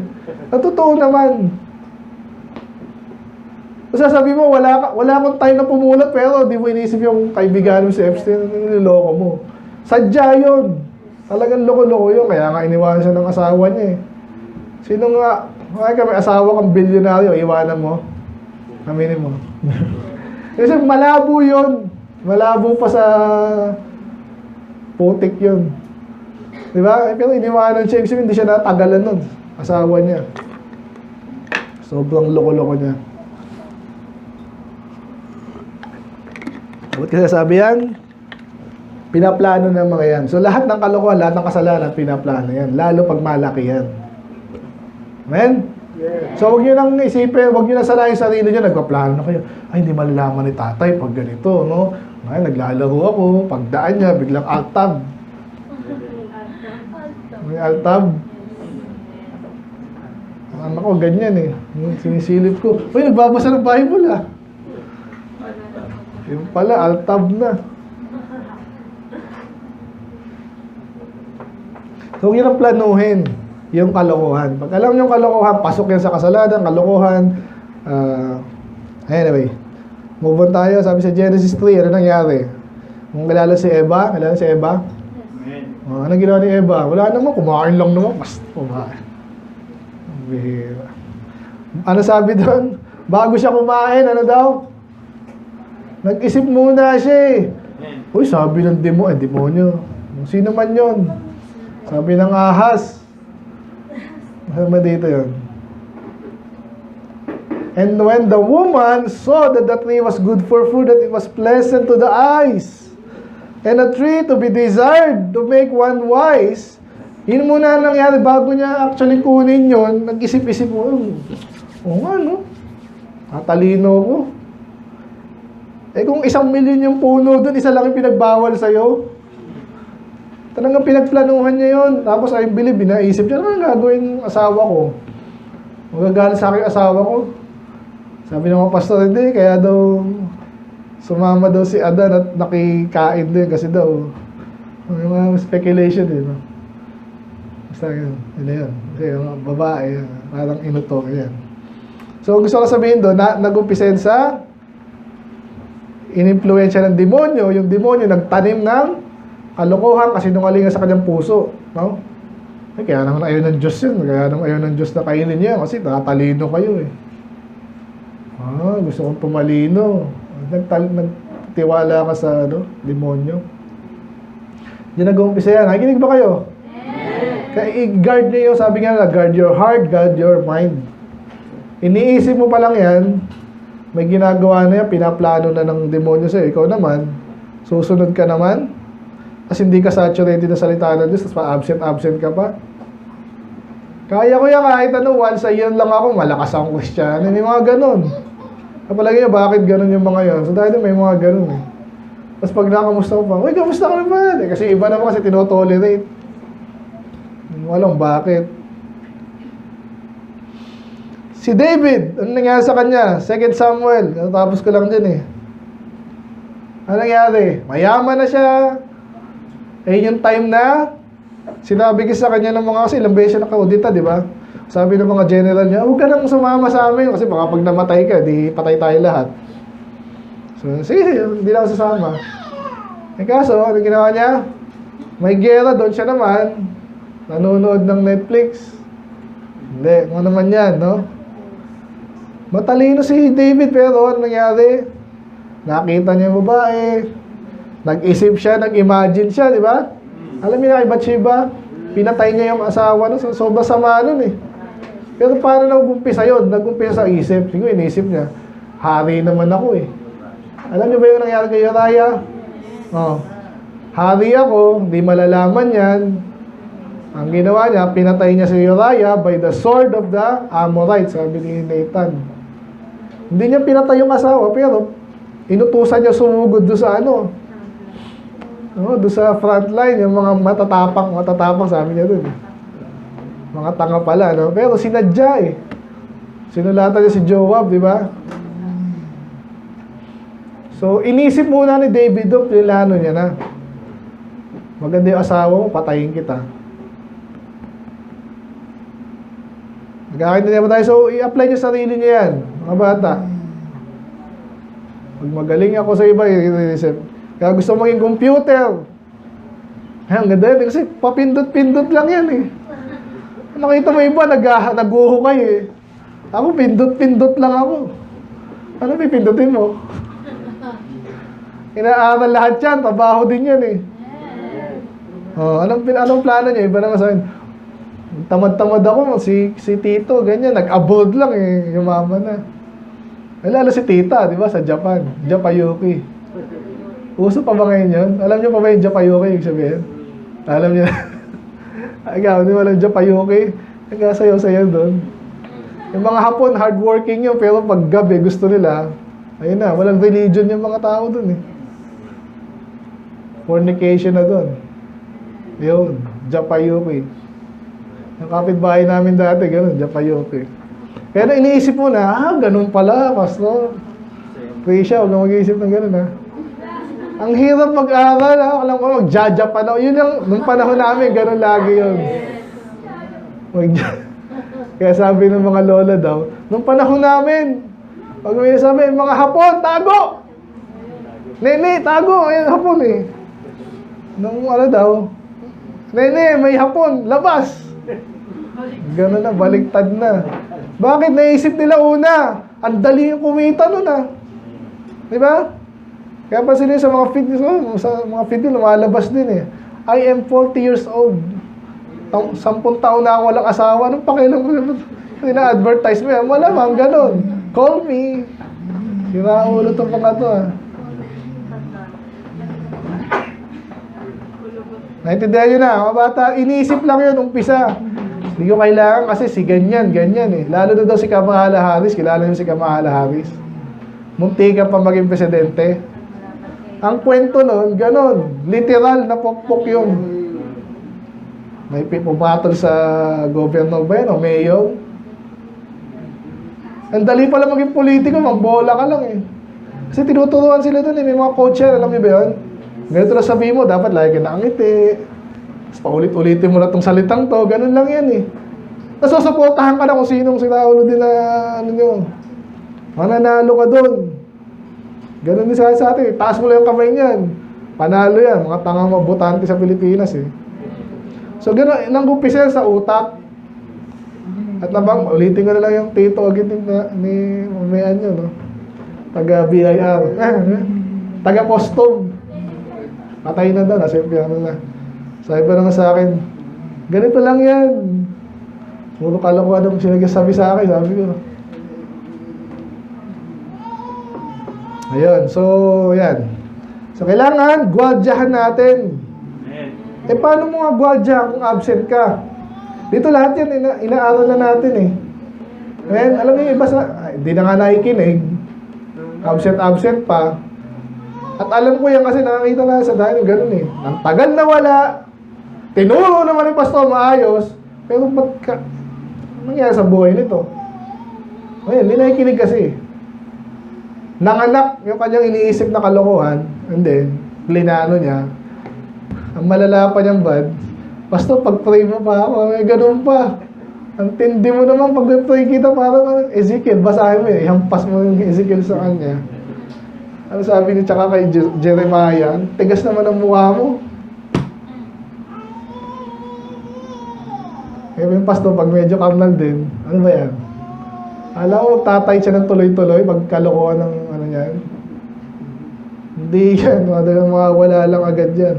Totoo naman. Kasi sabi mo, wala akong time na pumulot, pero di mo inisip yung kaibigan mo si Epstein, niloloko mo. Sadya yun. Talagang loko-loko yun. Kaya nga iniwanan siya ng asawa niya eh. Sino nga, may asawa kang bilyonaryo, iwanan mo? Aminin mo. Kasi malabo yun. Malabo pa sa putik yun. Diba? Pero iniwanan siya. Ibig hindi siya natagalan nun. Asawa niya. Sobrang loko-loko niya. Ba't kasi sabi yan? Pinaplano ng mga yan. So lahat ng kalokohan, lahat ng kasalanan, pinaplano yan. Lalo pag malaki yan. Amen? Yeah. So huwag nyo nang isipin, huwag nyo nang sanayin sarili nyo, nagpaplano na kayo. Ay, hindi malalaman ni tatay pag ganito, no? Ay, naglalaro ako, pagdaan niya, biglang alt-tab. May alt-tab. Ang anak ko, ganyan eh. Sinisilip ko. Uy, nagbabasa ng Bible ah. Yung pala, alt-tab na. So, huwag nyo nang planuhin yung kalokohan. Pag alam nyo yung kalokohan, pasok yan sa kasalanan, kalokohan. Anyway, move on tayo. Sabi sa Genesis 3, ano nangyari? Kung kilala si Eva, ano ginawa ni Eva? Wala naman, kumain lang naman. Basta kumain. Bihira. Ano sabi doon? Bago siya kumain, ano daw? Nag-isip muna siya eh. Uy, sabi ng demonyo. Sino man yun? Sabi ng ahas. Ano ba dito yun? And when the woman saw that the tree was good for food, that it was pleasant to the eyes, and a tree to be desired to make one wise, yun muna nangyari bago niya actually kunin yun, nag-isip-isip mo, nga no, katalino ko. Eh kung 1,000,000 yung puno dun, isa lang yung pinagbawal sa'yo. Talagang pinagplanuhan niya yun. Tapos I believe, binaisip niya, ano gagawin ng asawa ko? Magagalit sa akin asawa ko. Sabi ng mga pastor, hindi, kaya daw sumama daw si Adan at nakikain din kasi daw may mga speculation din. No? Basta yun, yun. Kasi yung babae, Parang inuto. Ayan. So, gusto ko sabihin doon, nag-umpisa yan sa inimpluwensya ng demonyo. Yung demonyo nagtanim ng kalokohan kasi nungalingan sa kanyang puso. No? Kaya naman ayaw ng Diyos yun. Kaya naman ayaw ng Diyos na kainin niya kasi nakatalino kayo eh. Gusto kong pumalino. Nagtiwala ka sa demonyo. Diyan nag-uumpisa yan. Nakikinig ba kayo? Kaya i-guard niyo, sabi nga na, guard your heart, guard your mind. Iniisip mo pa lang yan, may ginagawa na yan, pinaplano na ng demonyo sa'yo. Ikaw naman, susunod ka naman, kasi hindi ka saturated na salita ng Diyos, tapos pa-absent ka pa. Kaya ko yan kahit once a year lang ako, malakas akong Christian. May mga ganun. Kapalagi nyo, bakit ganun yung mga yun? So dahil may mga ganun eh. Tapos pag nakamusta ko pa, uy, kamusta ka naman? Kasi iba naman kasi tinotolerate. Walang bakit. Si David, ano nangyari sa kanya? 2 Samuel, natapos ko lang din eh. Ano nangyari? Mayaman na siya. Yung time na sinabi ko sa kanya ng mga, kasi ilang beses siya nakaudita, di ba? Sabi ng mga general niya, huwag ka nang sumama sa amin kasi baka pag namatay ka, di patay tayo lahat. So, sige, hindi lang sasama. Kaso, ano ginawa niya? May gera doon siya naman. Nanonood ng Netflix. Hindi, ano naman yan, no? Matalino si David, pero ano nangyari? Nakita niya yung babae. Nag-isip siya, nag-imagine siya, di ba? Alam niyo na kay Bathsheba, pinatay niya yung asawa, no? Sobrang sama nun eh. Pero paano nag-umpisa yun? Nag-umpisa sa isip. Siguro inisip niya, hari naman ako eh. Alam niyo ba yung nangyari kay Uriah? Hari ako, hindi malalaman yan. Ang ginawa niya, pinatay niya si Uriah by the sword of the Amorites, sabi ni Nathan. Hindi niya pinatay yung asawa, pero inutusan niya sumugod doon sa doon sa front line, yung mga matatapang, sabi niya doon. Mga tanga pala, no? Pero sinadya eh. Sinulatan niya si Joab, di ba? So, inisip muna ni David doon, plano niya na. Maganda yung asawa mo, patayin kita. Nagkakaintindihan mo tayo. So, i-apply niyo sarili niyo yan, mga bata. Pag magaling ako sa iba, i-isip. Kaya gusto maging computer. Ang ganda yun. Kasi papindot-pindot lang yan eh. Nakita mo iba, nag-uhukay eh. Ako, pindot-pindot lang ako. Ano pipindutin mo? Inaaral lahat yan. Trabaho din yan eh. Anong plano niya? Iba naman sa akin. Tamad-tamad ako. Si Tito, ganyan. Nag-abroad lang eh. Yumaman na. Lalo si Tita, di ba? Sa Japan. Japayuki. Uso pa ba ngayon yun? Alam niyo pa ba yung Japayuki? Yung sabihin? Alam niyo? Ikaw, di ba alam Japayuki? Nagkasayaw-sayaw doon. Yung mga Hapon, hardworking yun. Pero pag gabi, gusto nila, ayun na, walang religion yung mga tao doon eh. Fornication na doon. Yun, Japayuki. Yung kapitbahay namin dati, ganun, Japayuki. Kaya iniisip mo na, ganun pala, pastor. Krisha, huwag kang mag-iisip ng ganun, ha. Ang hirap mag-aral, ha. Alam ko, mag-jajapan ako. Yun yung, nung panahon namin, ganun lagi yun. Kaya sabi ng mga lola daw, nung panahon namin, pag may sabi, mga Hapon, tago! Nene, tago! Ayun, Hapon eh. Nung daw, Nene, may Hapon, labas! Gano'n na, baliktad na. Bakit naisip nila una? Ang dali yung kumita nun ah. Di ba? Kaya pa sila sa mga feed, sa mga feed lumalabas din eh. I am 40 years old. 10 taon na ako walang asawa. Anong pakialam ko naman? Ina-advertise mo yan. Malamang gano'n. Call me. Sira ulo itong mga to ah. Naintindihan nyo na, mga bata, iniisip lang yun, umpisa. Hindi ko kailangan kasi si ganyan eh. Lalo na daw si Kamala Harris, kilala nyo si Kamala Harris. Munti ka pa maging presidente. Ang kwento nun, ganon, literal na pokpok yun. May pumatol sa governor ba yan o mayor? Ang dali pala maging politiko, magbola ka lang eh. Kasi tinuturuan sila dun eh, may mga coacher, alam niyo ba yun? Ganito na sabihin mo, dapat lagi ka nakangiti. Tapos paulit-ulitin mo na itong salitang to, ganun lang yan eh. Nasusuportahan ka na kung sinong sinaulo din na ano nyo. Mananalo ka doon. Ganun din sa atin. Taas mo lang yung kamay niyan. Panalo yan. Mga tangang mabutante sa Pilipinas eh. So gano'n, nang-umpisa sa utak. At nabang, ulitin ko na lang yung tito agad ni Mayan yun, no? Taga-BIR. Taga-custom. Patay na daw, nasa ano na. Sabi pa naman sa akin, ganito lang yan. Puro kalokohan ang sinasabi sa akin, sabi ko. Ayun, so, yan. So, kailangan, gwadyahan natin. Eh, paano mo nga gwadya kung absent ka? Dito lahat yan, inaaral na natin eh. Ngayon, alam niyo, iba sa, hindi na nga nakikinig. Absent pa. At alam ko yan kasi nakakita na sa dahil ganun eh. Nang tagal na wala, tinuro naman yung pastor maayos, pero ba't ka, nangyari sa buhay nito? Ngayon, hindi nakikinig kasi. Nanganak yung kanyang iniisip na kalokohan, and then, plinano niya, ang malala pa niyang bad, pastor, pag-pray mo pa ako, may ganun pa. Ang tindi mo naman, pag-pray kita, parang Ezekiel, basahin mo eh, ihampas mo yung Ezekiel sa kanya. Ano sabi niya tsaka kay Jeremiah, tigas naman ang mukha mo. Kaya yung pastor, pag medyo carnal din, ano ba yan? Alam mo, tatay siya ng tuloy-tuloy, magkalokohan ng ano yan. Hindi yan, mga wala lang agad yan.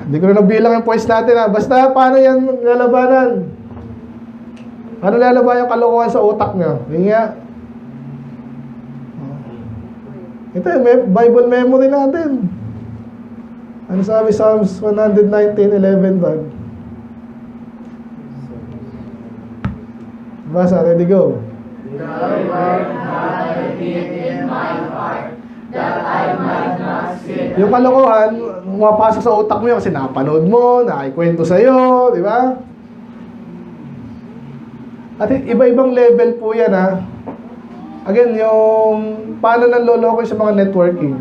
Hindi ko na nabilang yung points natin ha. Basta, paano yan lalabanan? Paano lalabanan yung kalokohan sa utak nyo? Hindi nga. Ito yung Bible memory natin. Ano sabi Psalms 119:11 ba? Basa, ready, go. Thy word have I hid in my heart, that I might not sin. Yung kalokohan, pumapasok sa utak mo yun kasi napanood mo, nakikwento sa'yo, di ba? At iba-ibang level po yan ha. Again, yung paano nanloloko sa mga networking.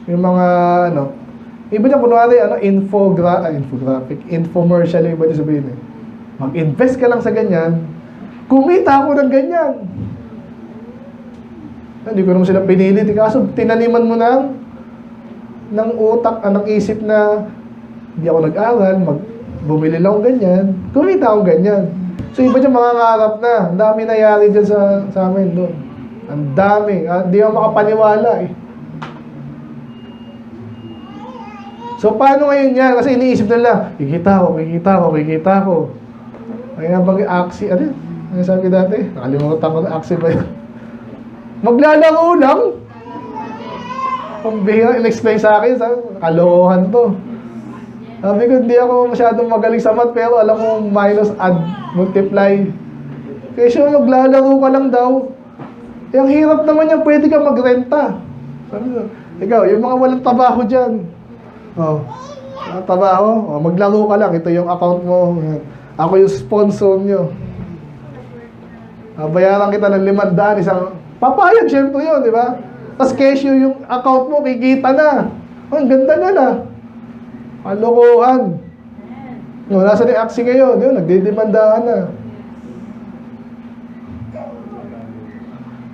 Yung mga ano, iba niya kunwari infographic, infomercial yung iba niya sabihin eh. Mag-invest ka lang sa ganyan, kumita ako ng ganyan. Hindi ko naman sila pinilit. Kaso tinaniman mo ng utak, ng isip na hindi ako nag-aral, bumili lang ako ganyan, kumita ako ganyan. So iba dyan mangangarap na. Ang dami nangyari dyan sa amin doon. Ang dami. Hindi ako makapaniwala eh. So paano ngayon yan? Kasi iniisip nila, kikita ko. Ay nga bang aksi, ano sabi dati? Nakalimutan ko na aksi ba yun? Maglalaro lang. Ang bihira, in-explain sa akin, kalokohan to. Sabi ko, hindi ako masyadong magaling sa math, pero alam ko minus, add, multiply. Kaya siya, maglalaro ka lang daw. Ang hirap naman yan, pwede ka magrenta. Sabi ko, ikaw, yung mga walang trabaho dyan. Trabaho, maglaro ka lang, ito yung account mo. Ako yung sponsor nyo. Bayaran kita ng 500, isang papayag, syempre yun, di ba? Tapos cashier yung account mo, kikita na. Ang ganda na na. Kalokohan. Nasa ni Axie ngayon, yun, nagdidemandahan na.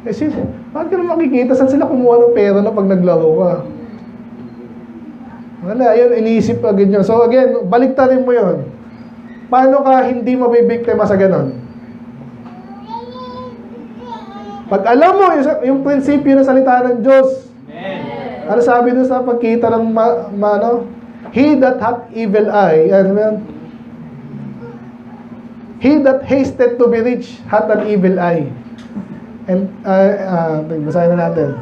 Eh, bakit ka na makikita? Saan sila kumuha ng pera na pag naglaro ka? Wala, yun, iniisip agad yun. So again, baliktarin mo yun. Paano ka hindi mabibiktima sa ganon? Pag alam mo yung prinsipyo ng salita ng Diyos, ano sabi doon sa pagkita ng He that hath evil eye, he that hasted to be rich hath an evil eye. And, basahin na natin.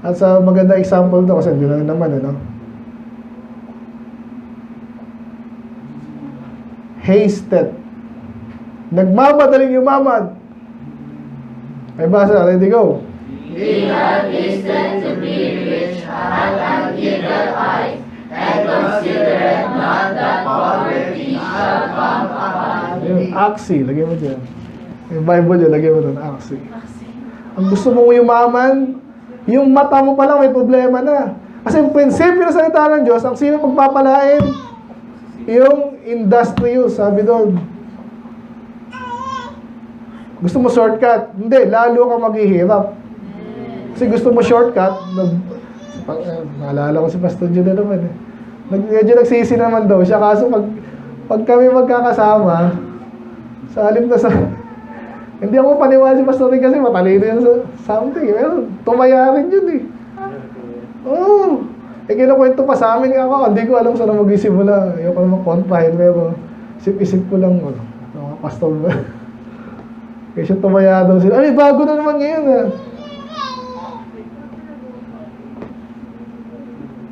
At sa maganda example to, kasi hindi na naman, hasted. Nagmamadaling yumaman. May basa, ready, go. He that hasted to be rich hath an evil eye, and considereth not that poverty shall come upon Yung him. Axie, lagay mo dyan. Yung Bible dyan, lagay mo dyan, Axie. Ang gusto mong yumaman, yung mata mo pa lang may problema na. Kasi yung prinsipyo na salita ng Diyos, ang sino magpapalain? Yung industrious, sabi doon. Gusto mo shortcut? Hindi, lalo ka maghihirap. Kasi gusto mo shortcut, naalala ko si Pastor Jude na naman eh. Medyo nagsisi naman daw siya, kaso pag kami magkakasama, sa halip na sa... Hindi ako paniwala si Pastor Jude kasi matalino yun sa something. Pero tumaya rin yun eh. Oo. Kinukwento pa sa amin ako, hindi ko alam saan na mag-isimula. Ayoko naman kontrahin, pero isip-isip ko lang, mga pastor ba? Kaya siya tumaya daw sila. Ay, bago na naman ngayon ah.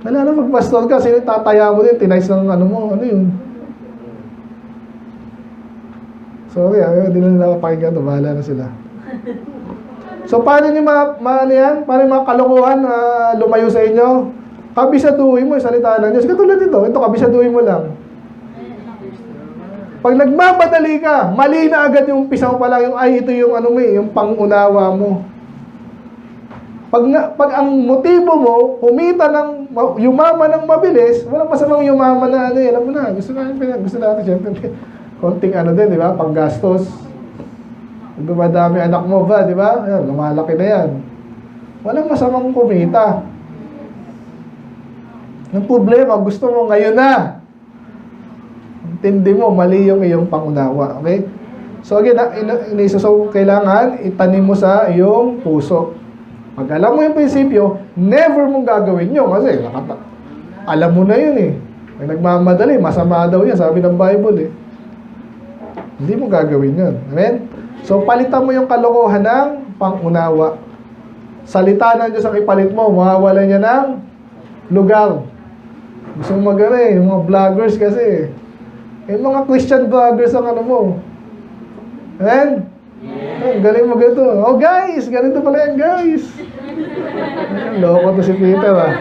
Wala na mag-pastor ka, sino tataya mo din, tinice ng ano mo, ano yun? Sorry hindi na nila kapakinggan, bahala na sila. So, paano nyo ano yan? Paano yung mga kalokohan na lumayo sa inyo? Kabisaduhin mo yung salita ng Diyos. Katulad ito kabisaduhin mo lang. Pag nagmamadali ka, mali na agad yung pisaw pa lang, ito yung ano mo yung pangunawa mo. Pag ang motibo mo, humita ng, yumaman ng mabilis, walang masamang yumaman na ano alam mo na, gusto natin syempre, konting ano din, di ba? Panggastos. Kung dumadami anak mo ba, di ba? Ayan, lumalaki na yan. Walang masamang kumita. Ang problema, gusto mo ngayon na. Intindi mo, mali yung iyong pangunawa. Okay? So again, so kailangan itanim mo sa iyong puso. Pag alam mo yung prinsipyo, never mong gagawin yun. Kasi alam mo na yun eh. Pag nagmamadali, masama daw yan. Sabi ng Bible eh. Hindi mo gagawin yun. Amen? So palitan mo yung kalokohan ng pangunawa. Salita ng Diyos ang ipalit mo. Mawawala niya ng lugar. Gusto mo yung mga vloggers kasi. Yung mga Christian vloggers ang ano mo. Amen? Yeah. Galing mo ganito. Oh guys, ganito pala yan guys. Loko to si Peter ah.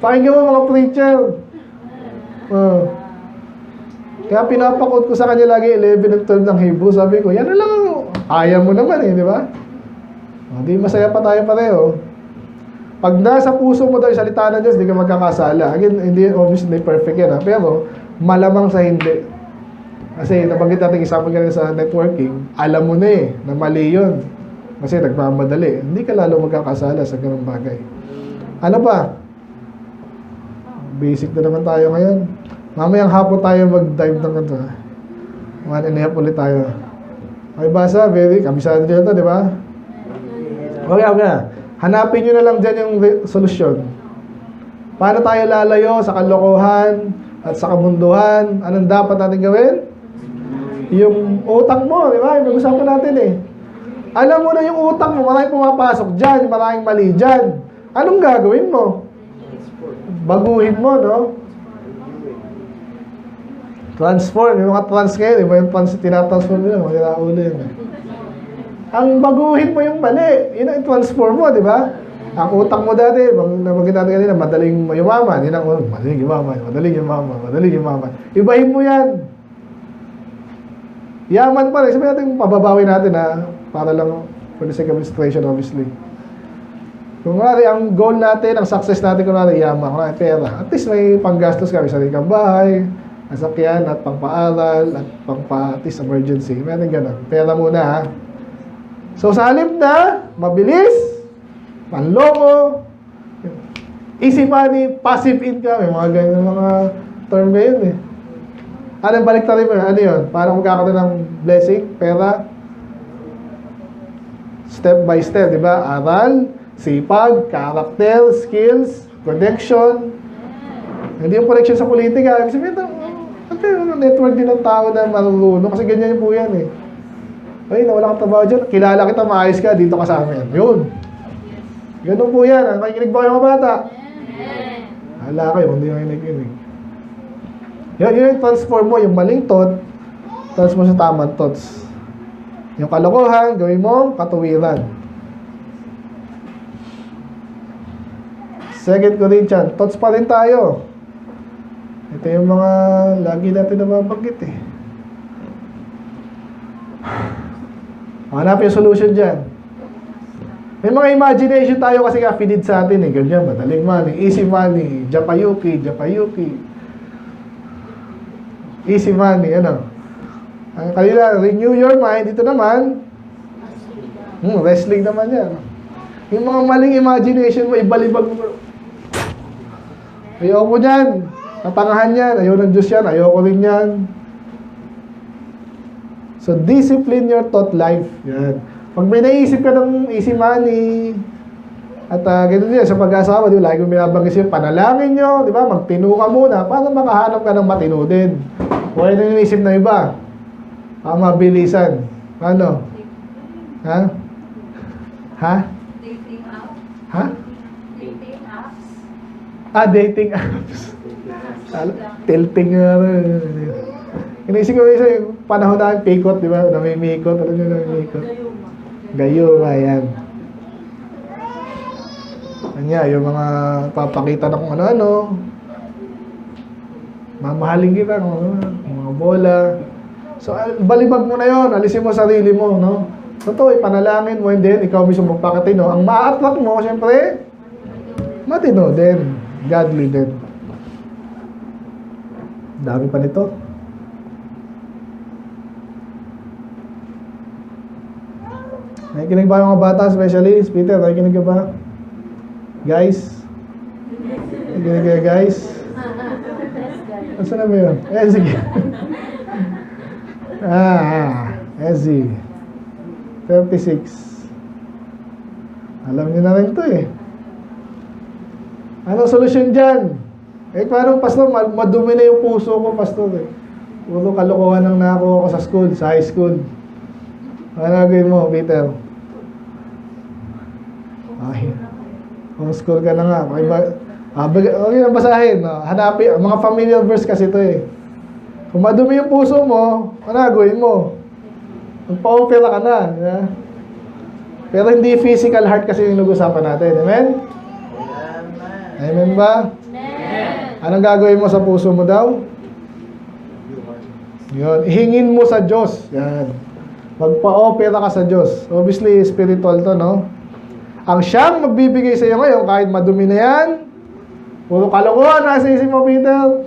Pakinggan mo mga preacher. Kaya pinapakot ko sa kanya lagi 11 at 12 ng Hebrew. Sabi ko, yan na lang. Kaya mo naman eh, di ba? Hindi masaya pa tayo pareho. Pag nasa puso mo daw yung salita ng Diyos, hindi ka magkakasala. Again, hindi, obviously, perfect yan. Pero, malamang sa hindi. Kasi, nabanggit natin example ganun sa networking, alam mo na eh, na mali yun. Kasi, nagmamadali. Hindi ka lalo magkakasala sa ganung bagay. Ano ba? Basic na naman tayo ngayon. Mamayang hapon tayo mag-dive ng ganito. 1.5 ulit tayo. Okay, basa, very, kabisado dyan ito, di ba? Okay. Hanapin nyo na lang dyan yung solusyon. Paano tayo lalayo sa kalokohan at sa kamunduhan? Anong dapat natin gawin? Yung utang mo, di ba? Yung nag-usapan natin eh. Alam mo na yung utang mo, maraming pumapasok dyan, maraming mali dyan. Anong gagawin mo? Baguhin mo, no? Transform. Yung mga trans kayo, di ba yung trans, tinatransform nila, mga ulo yun eh. Ang baguhin mo yung mali, yun ang transform mo, di ba? Ang utang mo dati, nabagin natin kanina, madaling yumaman. Yun ang madaling yumaman. Ibahin mo yan. Yaman pa rin. Sabi natin, pababawi natin ha, para lang for the sake of illustration, obviously. Kung ang goal natin, ang success natin, kung yaman, kung pera, at least may panggastos kami sa ikang bahay, nasakyan, at pangpaaral, at at least emergency. Meron ganun. Pera muna ha. So, sa halip na, mabilis, panloko, easy money, passive income, yung mga ganyan mga term ngayon eh. Anong baliktarin mo? Ano yun? Parang magkakaroon ng blessing, pera, step by step, di ba? Aral, sipag, character, skills, connection. Hindi yung connection sa politika. Ibig sabihin, network din ng tao na marunong. Kasi ganyan po yan eh. Ay, nawala kang trabaho dyan. Kilala kita, maayos ka, dito ka sa amin. Yun. Ganun po yan. Makikinig ba kayo mga bata? Hala kayo, hindi yung kinig. Yun yung transform mo, yung maling thought, transform sa tamang thoughts. Yung kalokohan, gawin mo, katuwiran. 2 Corinthians, thoughts pa rin tayo. Ito yung mga lagi natin nababanggit eh. Hanap yung solution dyan. May mga imagination tayo kasi ka-feeded sa atin eh. Ganyan, madaling money, easy money, japayuki. Easy money, ano? Ang kanila, renew your mind. Dito naman, wrestling naman yan. Yung mga maling imagination mo, ibalibag mo. Ayoko niyan. Katangahan yan. Ayaw ng Diyos yan. Ayoko rin yan. So, discipline your thought life. Yan. Pag may naisip ka ng easy money, at ganun din, sa pag-asawa, di ba, lagi kong binabanggit sa'yo, panalangin nyo, di ba, magtino ka muna, para makahanap ka ng matino din. O ano yung inisip na iba? Mabilisan. Ano? Ha? Ha? Dating apps. Ha? Dating apps. Dating apps. Tilting nga. Inisip ko isa yung panahon namin, pikot, di ba? Namimikot. Ano yun, namimikot? Gayuma, yan. Kanya, yung mga papakita na kung ano-ano. Mamahalin kita, mga bola. So, balibag mo na yon, alisin mo sarili mo, no? Totoo, ipanalangin mo, hindi, ikaw mismo magpakatino. Ang ma-attract mo, siyempre, matino din. Godly din. Dami pa nito. Nakikinig ba yung mga bata, especially? Peter, nakikinig ka ba? Guys? Nakikinig ka, guys? Saan na ba yun? Sige. Ezzy. 36. Alam niyo na rin ito eh. Anong solusyon dyan? Paano, pastor, madumi na yung puso ko, pastor eh. Puro kalokohan ang nakakuha ko sa school, sa high school. Ano gagawin mo, Peter? Ay, homeschool ka na nga. Okay na basahin. Hanapin, mga familiar verse kasi ito eh. Kung madumi yung puso mo, ano gagawin mo? Magpa-opera ka na. Yeah? Pero hindi physical heart kasi yung nag-usapan natin. Amen? Amen ba? Amen. Anong gagawin mo sa puso mo daw? Yun. Ihingin mo sa Diyos. Yan. Magpa-opera ka sa Diyos. Obviously, spiritual to, no? Ang siyang magbibigay sa iyo ngayon, kahit madumi na yan, puro kalokohan, nasa isip mo, Peter.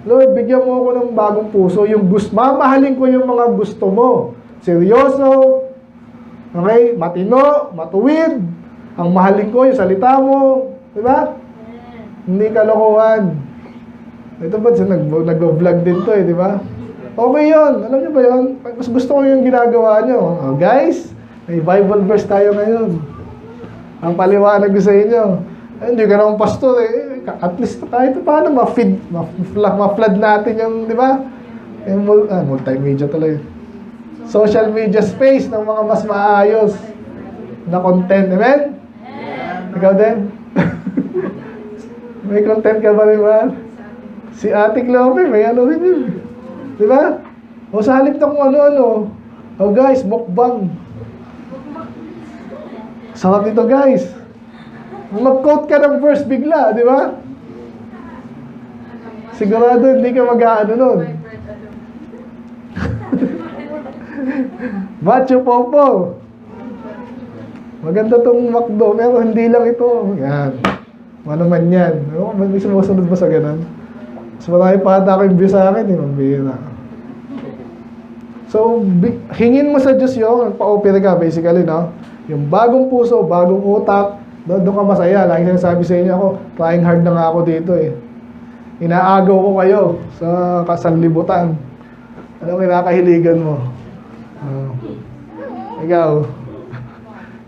Lord, bigyan mo ako ng bagong puso. Yung mamahalin ko yung mga gusto mo. Seryoso. Okay? Matino, matuwid. Ang mahalin ko yung salita mo. Diba? Hindi kalokohan. Ito ba, nag-vlog din to eh, diba? Okay yun. Alam niyo ba yun? Mas gusto ko yung ginagawa nyo. Oh, guys, may Bible verse tayo ngayon. Ang paliwanag ko sa inyo. Hindi ka naman pastor eh. At least kahit paano ma-flood natin yung, di ba? Yung multimedia talaga. Social media space ng mga mas maayos na content. Amen? Ikaw din? May content ka ba, di ba? Si Ate Clope, may ano rin yun. Di ba? O sa halip na kung ano-ano. Oh guys, mukbang. Sarap nito guys. Mag-quote ka ng verse bigla, di ba? Sigurado hindi ka mag-aano nun. Macho Popo. Maganda tong McDo, pero hindi lang ito. Yan. Ano man yan. May sumusunod ba sa ganun? Mas marami pa ata ako yung view sa akin, mambira. So, hingin mo sa Diyos yung pa-opera ka, basically, no? Yung bagong puso, bagong utak, doon ka masaya. Lagi sinasabi sa inyo ako, trying hard na nga ako dito eh. Inaagaw ko kayo sa kasanlibutan. Anong kinakahiligan mo? Ikaw.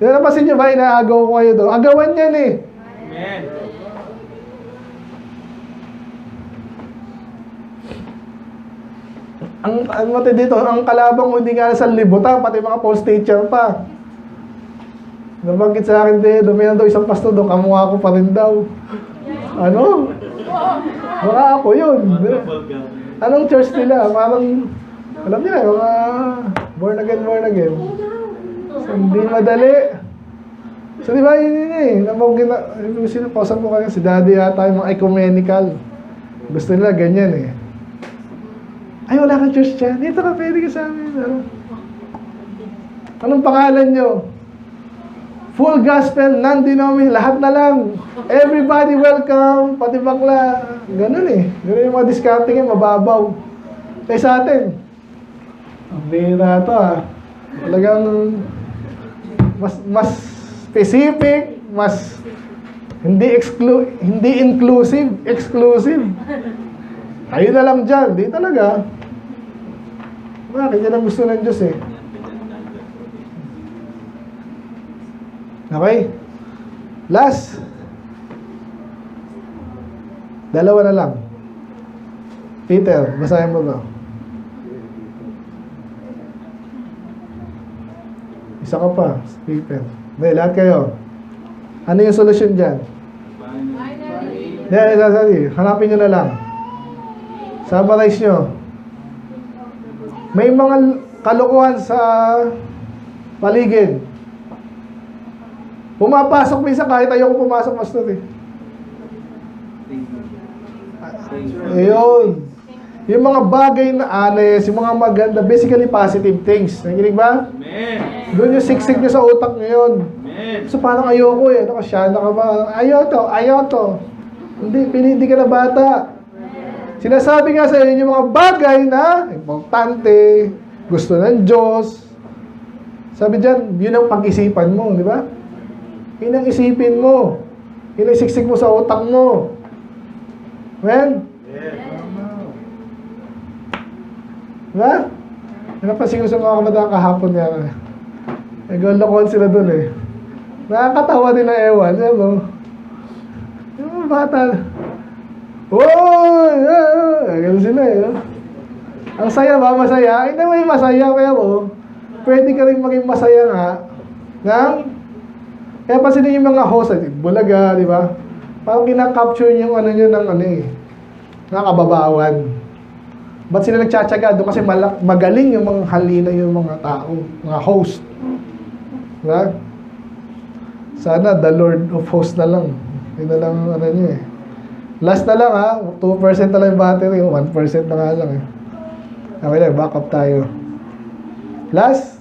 Yung napasin nyo ba, inaagaw ko kayo doon? Agawan yan eh. Amen. Ang mati dito, ang kalabang mo hindi nga sa libutan, pati mga post teacher pa. Nabanggit sa akin din, dumihan daw isang pastor doon, kamukha ko pa rin daw. Ano? Baka ako yun. Anong church nila? Parang, alam nila, mga born again. So, hindi madali. So, di ba, yun eh. Nabanggit na, sinaposan ko kayo, si Daddy yata, yung mga ecumenical. Gusto nila ganyan eh. Ay, wala kang church dyan. Dito ka, pwede ka sa amin. Anong pangalan nyo? Full gospel, non-denominational, lahat na lang. Everybody welcome, pati bakla. Ganun eh. Ganun yung mga discounting eh, mababaw. Eh sa atin, ang bira ito talagang mas specific, mas hindi inclusive, exclusive. Kayo na lang dyan, di talaga. Bakit yan ang gusto ng Diyos eh. Okay? Last. Dalawa na lang. Peter, basahin mo ba? Isa ka pa, Peter. Hindi, lahat kayo. Ano yung solusyon dyan? Hindi, hanapin nyo na lang. Summarize nyo. May mga kalokohan sa paligid. Pumapasok minsan kahit ayoko pumasok, pastor eh. Ayun. Yung mga bagay na honest, yung mga maganda, basically positive things. Nakikinig ba? Amen. Doon yung siksik nyo sa utak ngayon. Amen. So parang ayoko eh. Ano ka siya? Ano ka ba? Ayaw to. Hindi ka na bata. Sinasabi nga sa inyo yung mga bagay na importante, gusto ng Diyos. Sabi dyan, yun ang pag-isipan mo, di ba? Yun ang isipin mo. Yun ang siksik mo sa utak mo. Amen? Diba? Napansin ko sa mga kabataan kahapon yan. Nagulokon sila dun eh. Nakakatawa din ang ewan. Diba? Yung mga bata. Oy! Ganun sila eh. Ang saya ba? Masaya? Hindi may masaya pero pwede ka rin maging masaya nga kaya pansinin yung mga host bulaga, di ba? Parang kinakapture yung ano nyo ng nakababawan. Ba't sila nagtsatsaga? Doon kasi magaling yung mga halina yung mga tao, mga host. Diba? Sana the Lord of Hosts na lang. Yun na lang ano nyo eh. Last na lang 2% na lang yung battery, 1% na nga lang eh. Okay lang, back up tayo. Last.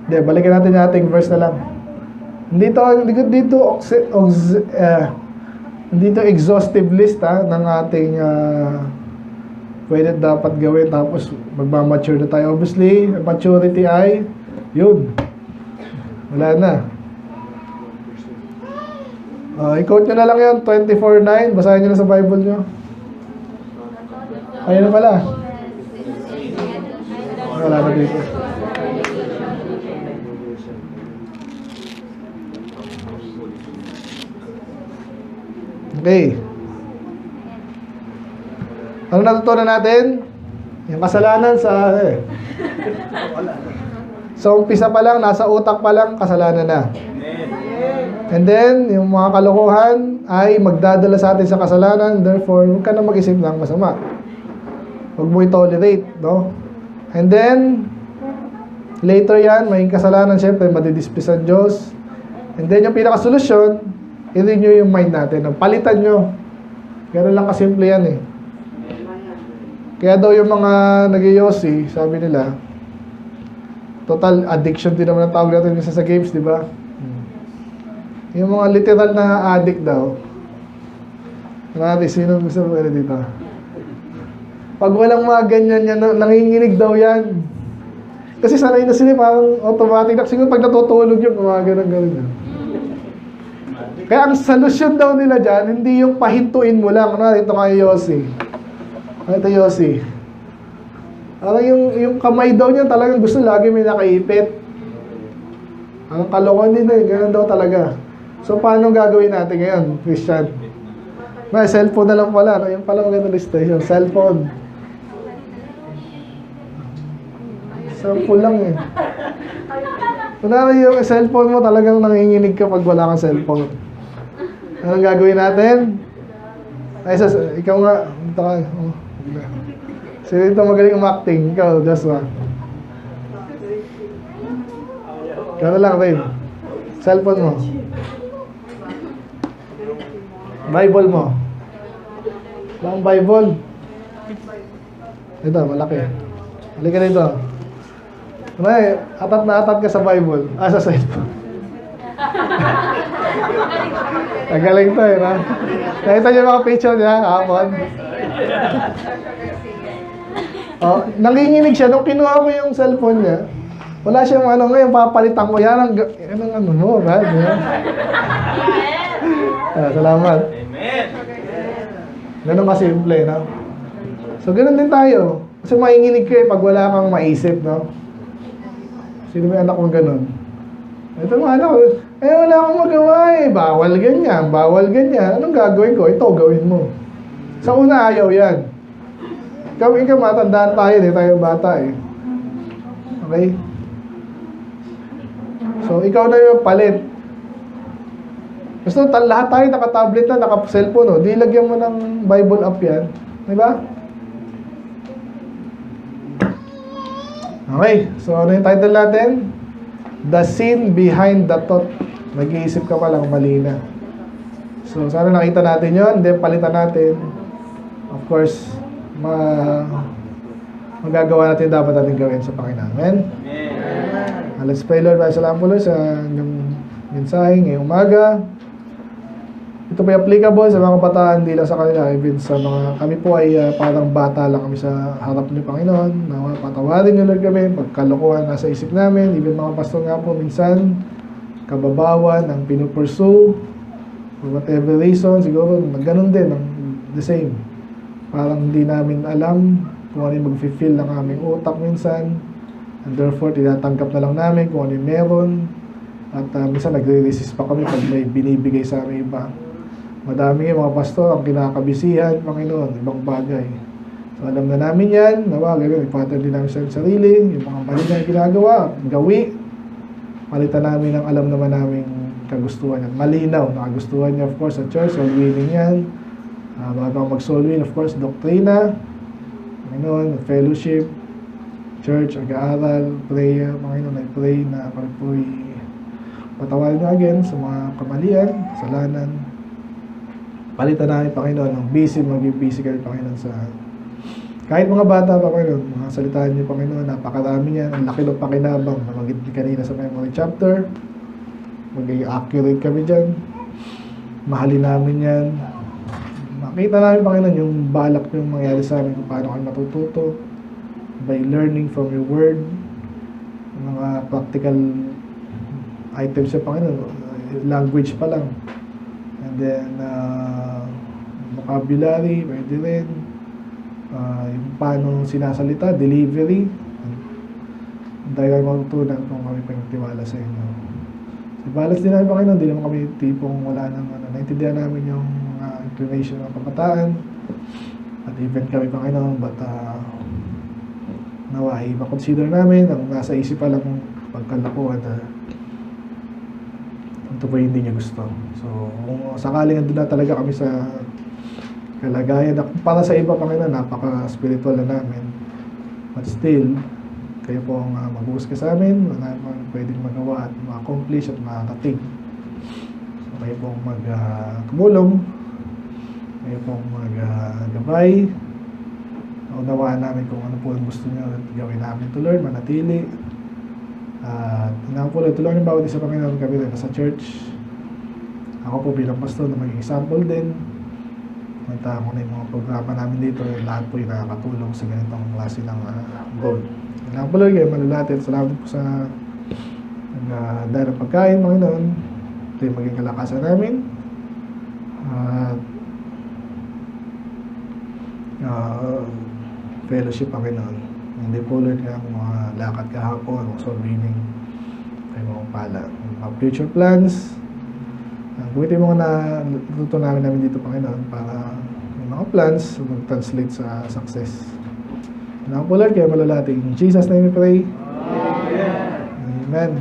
Hindi, balikan natin yung ating verse na lang. Dito exhaustive list ng ating pwede dapat gawin tapos magmamature na tayo. Obviously, maturity ay yun. Wala na. I-quote nyo na lang yun, 24:9. Basahin nyo na sa Bible nyo. Ayun na pala. Wala na dito. Okay. Ano natutunan natin? Yung kasalanan sa sa umpisa pa lang, nasa utak pa lang, kasalanan na. And then, yung mga kalokohan ay magdadala sa atin sa kasalanan. Therefore, huwag ka na mag-isip ng masama. Huwag mo i-tolerate, no? And then, later yan, may kasalanan, syempre, madidispis ang Diyos. And then, yung pinaka-solusyon, i-renew yung mind natin. Palitan nyo. Ganun lang kasimple yan eh. Kaya daw yung mga nag-yosi, sabi nila, total addiction din naman ang tawag natin sa games, di ba? Yung mga literal na addict daw. Marami, sino gusto mo dito? Pag walang mga ganyan yan, nanginginig daw yan. Kasi sanay na sila, parang automatic. Siguro pag natutulog yung mga ganun-ganun. Kaya ang solusyon daw nila dyan, hindi yung pahintuin mo lang. Ano, ito nga Yossi. Ito Yossi. Parang yung kamay daw niya talagang gusto lagi may nakaipit. Ang kalokohan din eh, ganun daw talaga. So, paano gagawin natin ngayon, Christian? May cellphone na lang pala. No? Yung pala maganda lista yung cellphone. Cellphone lang eh. Kunwari yung cellphone mo talagang nanginginig ka pag wala kang cellphone. Anong gagawin natin? Ay, ikaw nga. Ito ka. Oh. Sino ito magaling umacting? Ikaw, Joshua. Ikaw na lang, Ray. Cellphone mo. Bible mo. Wala ang Bible. Ito, malaki. Halika dito. May, atat na atat ka sa Bible. Sa cellphone. Nagaling to eh, no? Nakita niyo mga picture niya, hapon. Oh, nanginginig siya. Nung kinuha ko yung cellphone niya, wala siyang ano ngayon, papalitan ko. Yan ang ano mo, right? Salamat. Amen. Ganun kasimple, no? So, ganun din tayo. Kasi mainginig ka eh pag wala kang maisip, no? Sino may anak kong ganun? Ito mga anak ko, wala akong magawa eh. Bawal ganyan, bawal ganyan. Anong gagawin ko? Ito, gawin mo. Sa una, ayaw yan. Ikaw matandaan tayo, di tayo bata eh. Okay? So, ikaw na yung palit. Gusto, lahat tayo naka-tablet na, naka-cellphone, no? Di lagyan mo ng Bible app yan. Di ba? Okay, so ano yung title natin? The Sin Behind the Thought. Nag-iisip ka pa lang, mali na. So, sana nakita natin yun. Then, palitan natin. Of course, magagawa natin dapat natin gawin sa Panginoon. Amen? Let's pray, Lord. Salamat po, Lord, sa mensahe ngayong umaga. Ito po ay applicable sa mga kabataan, hindi lang sa kanila, even sa mga, kami po ay parang bata lang kami sa harap ni Panginoon. Na patawarin niyo, Lord, kami, pagkalokohan nasa isip namin, even mga pastor nga po, minsan, kababawan ang pinupursue, for whatever reason, siguro, ganun din, the same. Parang hindi namin alam kung ano yung mag-fulfill ng aming utak minsan, and therefore, tinatanggap na lang namin kung ano yung meron, at minsan nagre-resist pa kami pag may binibigay sa aming iba. Madami yung mga pastor ang kinakabisihan, Panginoon, ibang bagay. So, alam na namin yan, nawa, gano'n, ipatter din namin sa sarili, yung mga mali na ginagawa, gawi, palitan namin ang alam naman namin kagustuhan yan. Malinaw, nakagustuhan niya, of course, sa church, soul winning yan. Bago mag-soul win, of course, doktrina, Panginoon, fellowship, church, ag-aaral, prayer, Panginoon, I pray na kami po'y patawarin niyo again sa mga kamalian, kasalanan. Palitan namin, Panginoon, ng busy, maging busy kayo, Panginoon, sa kahit mga bata, Panginoon, mga salitaan niyo, Panginoon, napakarami niyan, ang laki ng pakinabang, namagit kanina sa memory chapter, maging accurate kami dyan, mahalin namin yan, makita namin, Panginoon, yung balak yung mangyari sa amin, kung paano kami matututo, by learning from your word, mga practical items sa Panginoon, language pa lang. And then, vocabulary, pwede rin. Yung paano sinasalita, delivery. Dahil kami matutunan kung kami pagtiwala sa inyo. So, balance din namin, Panginoon, hindi naman kami tipong wala nang naintindihan namin yung inclination ng kabataan. At even kami, Panginoon, but nawahi, makonsider namin ang nasa isip pa lang pagkalakuan na ito po hindi niya gusto. So, kung sakaling andun na talaga kami sa kalagayan, para sa iba, Panginoon, napaka-spiritual na namin. But still, kayo po ang mag-uusga sa amin, wala naman pwedeng magawa at ma-accomplish at ma-rating. So, kayo po mag-tumulong, kayo po mag-gabay, naunawaan namin kung ano po ang gusto niyo at gawin namin to Lord, manatili. At tulungan niyo bawat isa, Panginoon, kami rin sa church. Ako po bilang pastor na maging example din. Punta ko na yung mga programa namin dito, lahat po yung nakakatulong sa ganitong klase ng goal. Salamat po Lord, kayo malulatin. Salamat po sa dahil ng pagkain, Panginoon. Ito yung maging kalakasan namin. Fellowship, Panginoon. Hindi po Lord ang mga lakad kahapon, mga soul winning, ay mga pala. Mga future plans, gamitin mo na natuto namin dito, Panginoon, para may mga plans mag-translate sa success. Salamat po Lord, kaya malalating. In Jesus' name we pray. Amen. Amen.